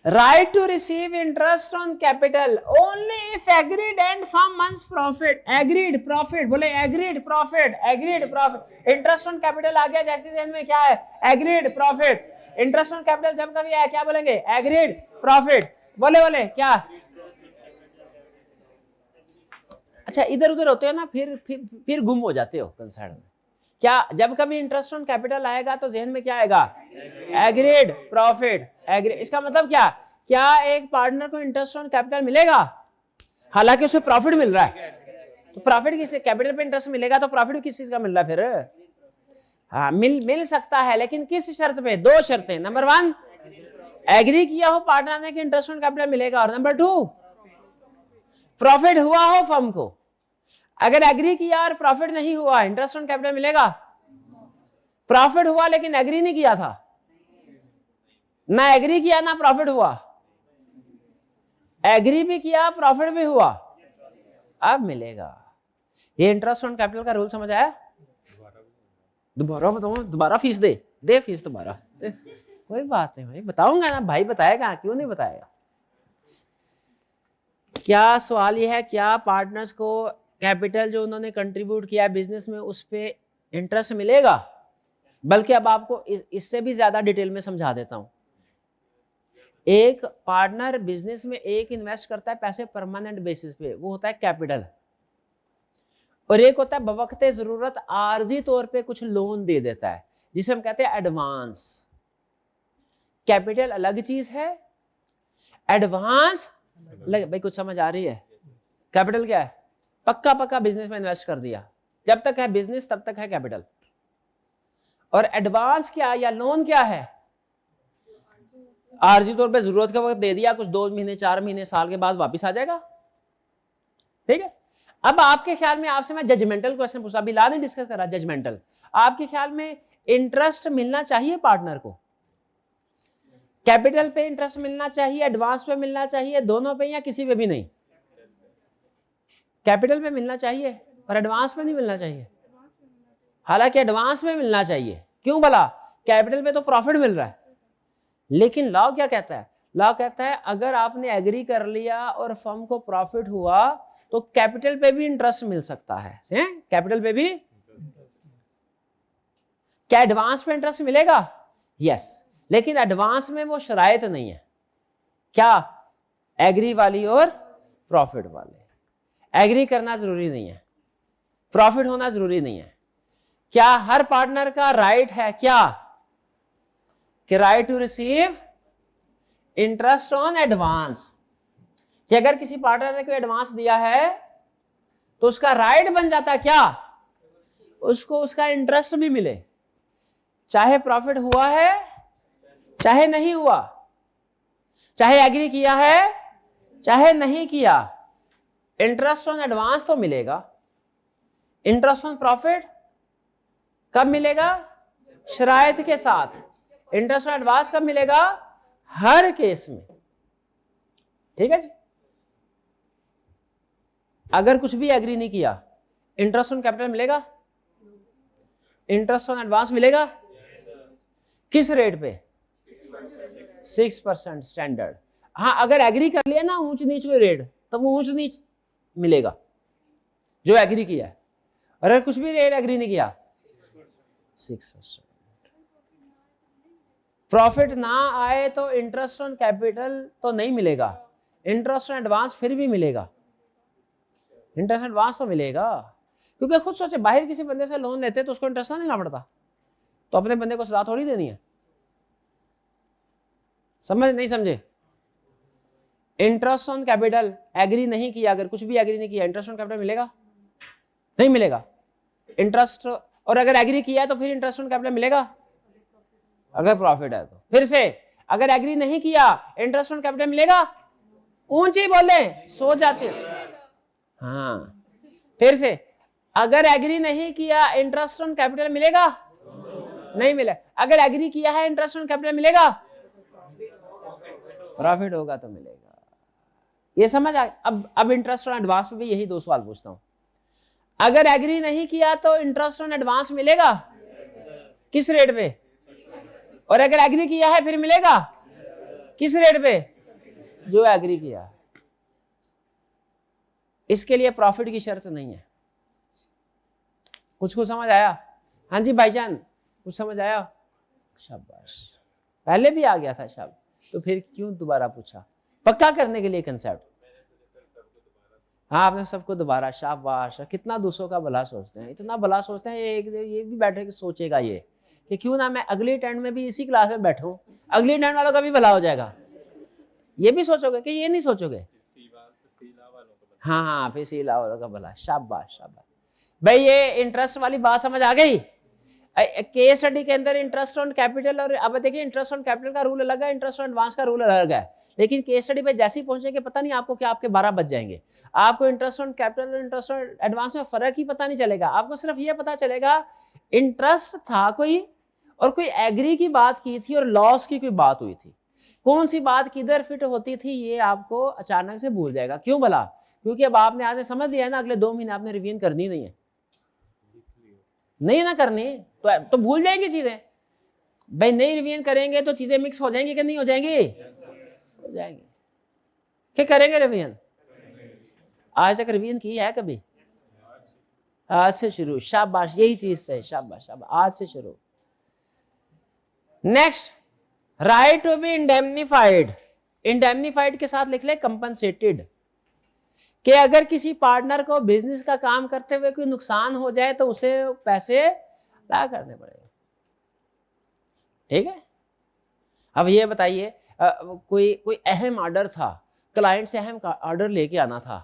Right to receive interest on capital only if agreed and firm months profit. Agreed profit, बोले agreed profit, agreed profit. Interest on capital आ गया जैसे जहन में, क्या है? Agreed profit. Interest on capital जब कभी आया क्या बोलेंगे? Agreed profit. बोले बोले क्या? अच्छा इधर उधर होते हो ना, फिर गुम हो जाते हो कंसर्न में। क्या जब कभी इंटरेस्ट ऑन कैपिटल आएगा तो जहन में क्या आएगा? Agreed profit. एग्री, इसका मतलब क्या एक पार्टनर को इंटरेस्ट ऑन कैपिटल मिलेगा हालांकि उसे प्रॉफिट मिल रहा है? तो प्रॉफिट किस, कैपिटल पे इंटरेस्ट मिलेगा तो प्रॉफिट किस चीज का मिल रहा है फिर? हाँ मिल सकता है, लेकिन किस शर्त पे? दो शर्तें। नंबर 1, एग्री किया हो पार्टनर ने कि इंटरेस्ट ऑन कैपिटल मिलेगा, और नंबर 2, प्रॉफिट हुआ हो फर्म को। अगर एग्री किया और प्रॉफिट नहीं हुआ, इंटरेस्ट ऑन कैपिटल मिलेगा? प्रॉफिट हुआ लेकिन एग्री नहीं किया था, ना एग्री किया ना प्रॉफिट हुआ, एग्री भी किया प्रॉफिट भी हुआ, अब मिलेगा। ये इंटरेस्ट ऑन कैपिटल का रूल समझ आया? दोबारा बताऊं? दोबारा फीस दे फीस दोबारा कोई बात नहीं भाई, बताऊंगा ना भाई, बताएगा, क्यों नहीं बताएगा। क्या सवाल ये है, क्या पार्टनर्स को कैपिटल जो उन्होंने कंट्रीब्यूट किया बिजनेस में उस पे इंटरेस्ट मिलेगा? बल्कि अब आपको इससे भी ज्यादा डिटेल में समझा देता हूं। एक पार्टनर बिजनेस में एक इन्वेस्ट करता है पैसे परमानेंट बेसिस पे, वो होता है कैपिटल, और एक होता है बवक्ते जरूरत आर्जी तौर पे कुछ लोन दे देता है, जिसे हम कहते हैं एडवांस। कैपिटल अलग चीज है, एडवांस भाई कुछ समझ आ रही है? कैपिटल क्या है? पक्का बिजनेस में इन्वेस्ट कर दिया, जब तक है बिजनेस तब तक है कैपिटल। और एडवांस क्या या लोन क्या है? आर्जी तौर पे जरूरत का वक्त दे दिया, कुछ 2 महीने 4 महीने साल के बाद वापस आ जाएगा। ठीक है। अब आपके ख्याल में, आपसे मैं जजमेंटल क्वेश्चन पूछा, अभी ला नहीं डिस्कस करा जजमेंटल, आपके ख्याल में इंटरेस्ट मिलना चाहिए पार्टनर को, कैपिटल पे इंटरेस्ट मिलना चाहिए, एडवांस पे मिलना चाहिए, दोनों पे या किसी पे भी नहीं? कैपिटल पे मिलना चाहिए और एडवांस पे नहीं मिलना चाहिए। हालांकि एडवांस में मिलना चाहिए, क्यों भला? कैपिटल पे तो प्रॉफिट मिल रहा है। लेकिन लॉ क्या कहता है? लॉ कहता है अगर आपने एग्री कर लिया और फर्म को प्रॉफिट हुआ तो कैपिटल पे भी इंटरेस्ट मिल सकता है, कैपिटल पे भी। क्या एडवांस पे इंटरेस्ट मिलेगा? यस, लेकिन एडवांस में वो शरायत नहीं है। क्या? एग्री वाली और प्रॉफिट वाले। एग्री करना जरूरी नहीं है, प्रॉफिट होना जरूरी नहीं है। क्या हर पार्टनर का राइट है क्या कि right to receive interest on advance, कि अगर किसी पार्टनर ने कोई एडवांस दिया है तो उसका राइट बन जाता है क्या उसको उसका इंटरेस्ट भी मिले, चाहे प्रॉफिट हुआ है चाहे नहीं हुआ, चाहे एग्री किया है चाहे नहीं किया, इंटरेस्ट ऑन एडवांस तो मिलेगा। इंटरेस्ट ऑन प्रॉफिट कब मिलेगा? शरायत के साथ। इंटरेस्ट ऑन एडवांस कब मिलेगा? हर केस में। ठीक है जी। अगर कुछ भी एग्री नहीं किया, इंटरेस्ट ऑन कैपिटल मिलेगा? इंटरेस्ट ऑन एडवांस मिलेगा? किस रेट पे? 6% स्टैंडर्ड। हाँ, अगर एग्री कर लिया ना ऊंच नीच कोई रेट, तो वो ऊंच नीच मिलेगा जो एग्री किया है। और अगर कुछ भी रेट एग्री नहीं किया, 6%। प्रॉफिट ना आए तो इंटरेस्ट ऑन कैपिटल तो नहीं मिलेगा, इंटरेस्ट ऑन एडवांस फिर भी मिलेगा। इंटरेस्ट एडवांस तो मिलेगा, क्योंकि खुद सोचे बाहर किसी बंदे से लोन लेते तो उसको इंटरेस्ट ना देना पड़ता, तो अपने बंदे को सजा थोड़ी देनी है। समझ नहीं समझे? इंटरेस्ट ऑन कैपिटल एग्री नहीं किया, अगर कुछ भी एग्री नहीं किया, इंटरेस्ट ऑन कैपिटल मिलेगा? नहीं मिलेगा। इंटरेस्ट, और अगर एग्री किया तो फिर इंटरेस्ट ऑन कैपिटल मिलेगा अगर प्रॉफिट है तो। फिर से, अगर एग्री नहीं किया इंटरेस्ट ऑन कैपिटल मिलेगा? ऊंची बोले, सो जाते। हाँ, फिर से, अगर एग्री नहीं किया इंटरेस्ट ऑन कैपिटल मिलेगा? नहीं मिले। अगर एग्री किया है इंटरेस्ट ऑन कैपिटल मिलेगा? प्रॉफिट होगा तो मिलेगा। ये समझ आ? अब इंटरेस्ट ऑन एडवांस पे भी यही दो सवाल पूछता हूं। अगर एग्री नहीं किया तो इंटरेस्ट ऑन एडवांस मिलेगा? किस रेट पे? और अगर एग्री किया है फिर मिलेगा? किस रेट पे? जो एग्री किया। इसके लिए प्रॉफिट की शर्त नहीं है। कुछ समझ आया? हाँ जी भाईजान, कुछ समझ आया? शाबाश, पहले भी आ गया था शाबाश, तो फिर क्यों दोबारा पूछा? पक्का करने के लिए कंसेप्ट। हाँ, आपने सबको दोबारा, शाबाश। कितना दूसरों का भला सोचते हैं, इतना भला सोचते हैं। ये भी बैठे के सोचेगा ये कि क्यों ना मैं अगली टर्न में भी इसी क्लास में बैठूं, अगली टर्न वालों का भी भला हो जाएगा। ये भी सोचोगे कि ये नहीं सोचोगे? हाँ, फिर सीला वालों का भला। शाबाश शाबाश भाई, ये इंटरेस्ट वाली बात समझ आ गई। केस स्टडी के अंदर इंटरेस्ट ऑन कैपिटल, और अब देखिए इंटरेस्ट ऑन कैपिटल का रूल अलग है, इंटरेस्ट ऑन एडवांस का रूल अलग है। लेकिन केस स्टडी पे जैसे ही पहुंचेंगे पता नहीं आपको क्या, आपके 12 बज जाएंगे। आपको इंटरेस्ट ऑन कैपिटल और इंटरेस्ट ऑन एडवांस में फर्क ही पता नहीं चलेगा। आपको सिर्फ ये पता चलेगा इंटरेस्ट था कोई, और कोई एग्री की बात की थी, और लॉस की कोई बात हुई थी। कौन सी बात किधर फिट होती थी ये आपको अचानक से भूल जाएगा। क्यों भला? क्योंकि अब आपने आज समझ लिया है ना, अगले 2 महीने आपने रिवीजन करनी नहीं है। नहीं ना करनी तो भूल जाएंगे चीजें भाई। नहीं रिवीजन करेंगे तो चीजें मिक्स हो जाएंगी कि नहीं हो जाएंगी? हो जाएंगी। क्या करेंगे रिवीजन? आज तक रिवीजन की है कभी? आज से शुरू। शाबाश, यही चीज से। शाबाश शाबाश, आज से शुरू। Next, right to be indemnified. Indemnified के साथ लिख ले कंपनसेटेड, कि अगर किसी पार्टनर को बिजनेस का काम करते हुए कोई नुकसान हो जाए तो उसे पैसे अदा करने पड़ेंगे। ठीक है। अब ये बताइए, कोई अहम ऑर्डर था, क्लाइंट से अहम ऑर्डर लेके आना था।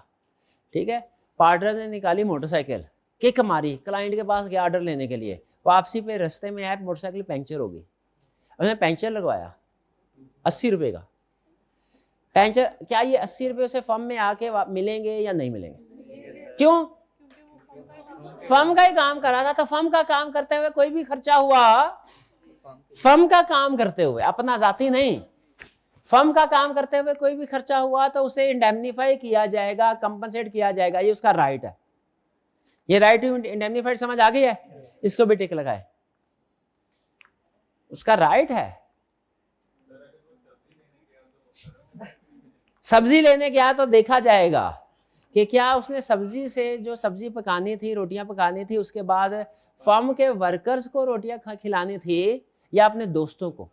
ठीक है, पार्टनर ने निकाली मोटरसाइकिल, किक मारी, क्लाइंट के पास गया ऑर्डर लेने के लिए, वापसी पे रास्ते में आए मोटरसाइकिल पंक्चर हो गई। उसने पंक्चर लगवाया 80 रुपए का पंक्चर। क्या ये 80 रुपए उसे फर्म में आके मिलेंगे या नहीं मिलेंगे? क्यों? फर्म का ही काम कर रहा था, तो फर्म का काम करते हुए कोई भी खर्चा हुआ, फर्म का काम करते हुए, अपना जाती नहीं, फर्म का काम करते हुए कोई भी खर्चा हुआ तो उसे इंडेमनीफाई किया जाएगा, कंपनसेट किया जाएगा, ये उसका राइट है। ये राइट टू इंडेमनीफाइड समझ आ गई है? इसको भी टिक लगाए, उसका राइट है। सब्जी लेने गया तो देखा जाएगा कि क्या उसने सब्जी से जो सब्जी पकानी थी, रोटियां पकानी थी, उसके बाद फर्म के वर्कर्स को रोटियां खिलानी थी या अपने दोस्तों को।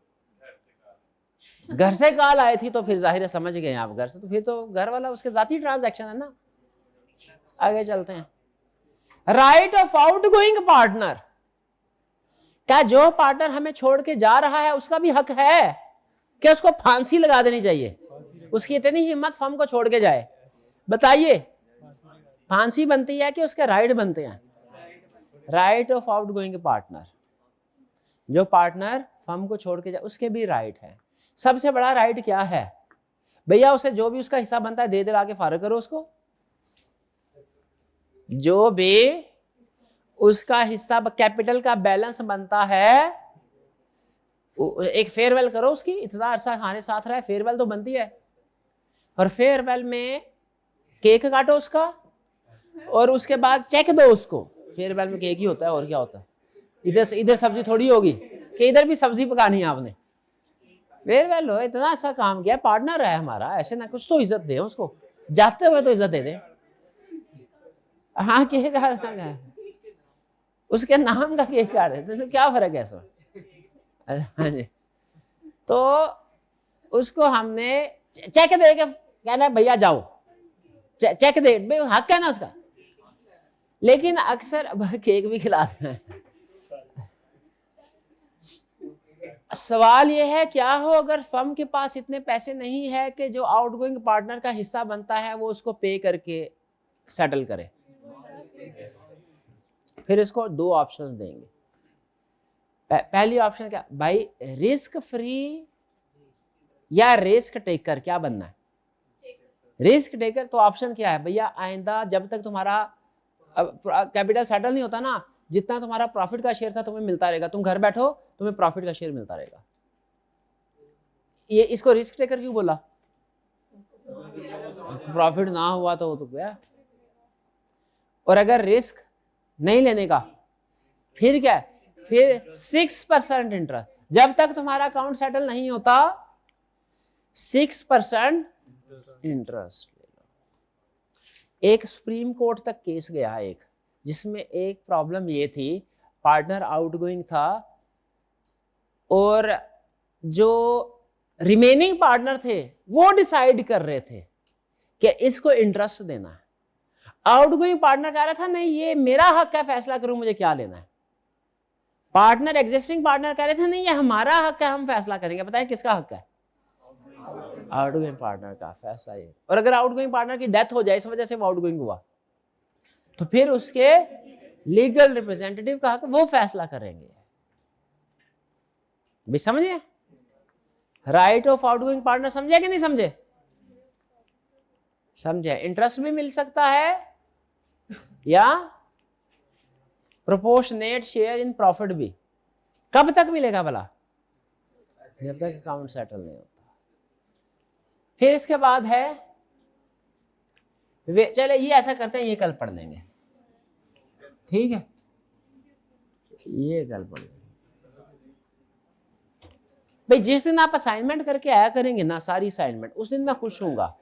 घर से कॉल आई थी तो फिर जाहिर है समझ गए आप, घर से, तो फिर तो घर वाला उसके जाती ट्रांजैक्शन है ना। आगे चलते हैं। Right of out going partner, क्या जो पार्टनर हमें छोड़ के जा रहा है उसका भी हक है कि उसको फांसी लगा देनी चाहिए? उसकी इतनी हिम्मत फर्म को छोड़ के जाए, बताइए, फांसी बनती है कि उसके राइट बनते हैं? Right of out going partner, जो पार्टनर फर्म को छोड़ के जाए उसके भी राइट है। सबसे बड़ा राइट क्या है भैया? उसे जो भी उसका हिस्सा बनता है दे दिला के फारग करो उसको। जो भी उसका हिस्सा, कैपिटल का बैलेंस बनता है, एक फेयरवेल करो उसकी, इतना अरसा हमारे साथ रहा है, फेयरवेल तो बनती है, और फेयरवेल में केक काटो उसका और उसके बाद चेक दो उसको। फेयरवेल में केक ही होता है और क्या होता है? इधर सब्जी थोड़ी होगी कि इधर भी सब्जी पकानी है आपने। फेयरवेल हो, इतना अच्छा काम किया, पार्टनर है हमारा, ऐसे ना कुछ तो इज्जत दे उसको, जाते हुए तो इज्जत दे दे। हाँ, केक काटना है, उसके नाम का केक काट रहे तो क्या फर्क है इसमें? हाँ जी, तो उसको हमने चेक दे के कहना भैया जाओ, चेक दे, हक है ना उसका। लेकिन अक्सर केक भी खिलाते हैं। सवाल यह है, क्या हो अगर फर्म के पास इतने पैसे नहीं है कि जो आउटगोइंग पार्टनर का हिस्सा बनता है वो उसको पे करके सेटल करे? फिर इसको दो ऑप्शंस देंगे। पहली ऑप्शन क्या भाई, रिस्क फ्री या रिस्क टेकर, क्या बनना है? Risk taker. तो ऑप्शन क्या है भैया, आइंदा जब तक तुम्हारा कैपिटल सेटल नहीं होता ना, जितना तुम्हारा प्रॉफिट का शेयर था तुम्हें मिलता रहेगा, तुम घर बैठो तुम्हें प्रॉफिट का शेयर मिलता रहेगा। ये इसको रिस्क टेकर क्यों बोला? प्रॉफिट ना हुआ तो गया। और अगर रिस्क नहीं लेने का, फिर क्या है? फिर 6% इंटरेस्ट, जब तक तुम्हारा अकाउंट सेटल नहीं होता 6% इंटरेस्ट ले लो। एक सुप्रीम कोर्ट तक केस गया एक, जिसमें एक प्रॉब्लम ये थी, पार्टनर आउटगोइंग था और जो रिमेनिंग पार्टनर थे वो डिसाइड कर रहे थे कि इसको इंटरेस्ट देना है। आउटगोइंग पार्टनर कह रहा था नहीं ये मेरा हक है, फैसला करूं मुझे क्या लेना है। पार्टनर, एग्जिस्टिंग पार्टनर कह रहे थे नहीं ये हमारा हक है, हम फैसला करेंगे। बताएं किसका हक है? आउटगोइंग पार्टनर का फैसला ये। और अगर आउटगोइंग पार्टनर की डेथ हो जाए इस वजह से वो आउटगोइंग हुआ, तो फिर उसके लीगल रिप्रेजेंटेटिव का हक, वो फैसला करेंगे। भी समझे? राइट ऑफ आउटगोइंग पार्टनर समझे कि नहीं समझे? समझे। इंटरेस्ट भी मिल सकता है या प्रोपोर्शनेट शेयर इन प्रॉफिट भी। कब तक मिलेगा भला? जब तक अकाउंट सेटल नहीं होता। फिर इसके बाद है, चले ये ऐसा करते हैं, ये कल पढ़ लेंगे, ठीक है? ये कल पढ़ लेंगे भाई। जिस दिन आप असाइनमेंट करके आया करेंगे ना, सारी असाइनमेंट, उस दिन मैं खुश होऊंगा।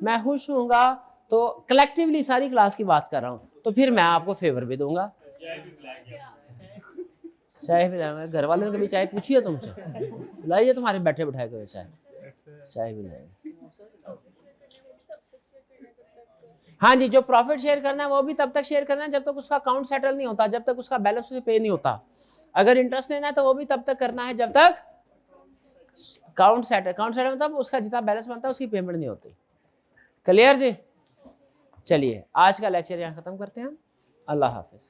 मैं खुश होऊंगा तो कलेक्टिवली सारी क्लास की बात कर रहा हूं, तो फिर मैं आपको फेवर भी दूंगा। चाय पिलाएंगे, घर वालों ने कभी चाय पूछी है तुमसे? लाइए तुम्हारे बैठे बैठाए हुए चाय भी लाएंगे। हाँ जी, जो प्रॉफिट शेयर करना है वो भी तब तक शेयर करना है जब तक उसका अकाउंट सेटल नहीं होता, जब तक उसका बैलेंस उसे पे नहीं होता। अगर इंटरेस्ट लेना है तो वो भी तब तक करना है जब तक अकाउंट सेटल मतलब उसका जितना बैलेंस बनता है उसकी पेमेंट नहीं होती। क्लियर जी? चलिए आज का लेक्चर यहाँ खत्म करते हैं हम। अल्लाह हाफिज।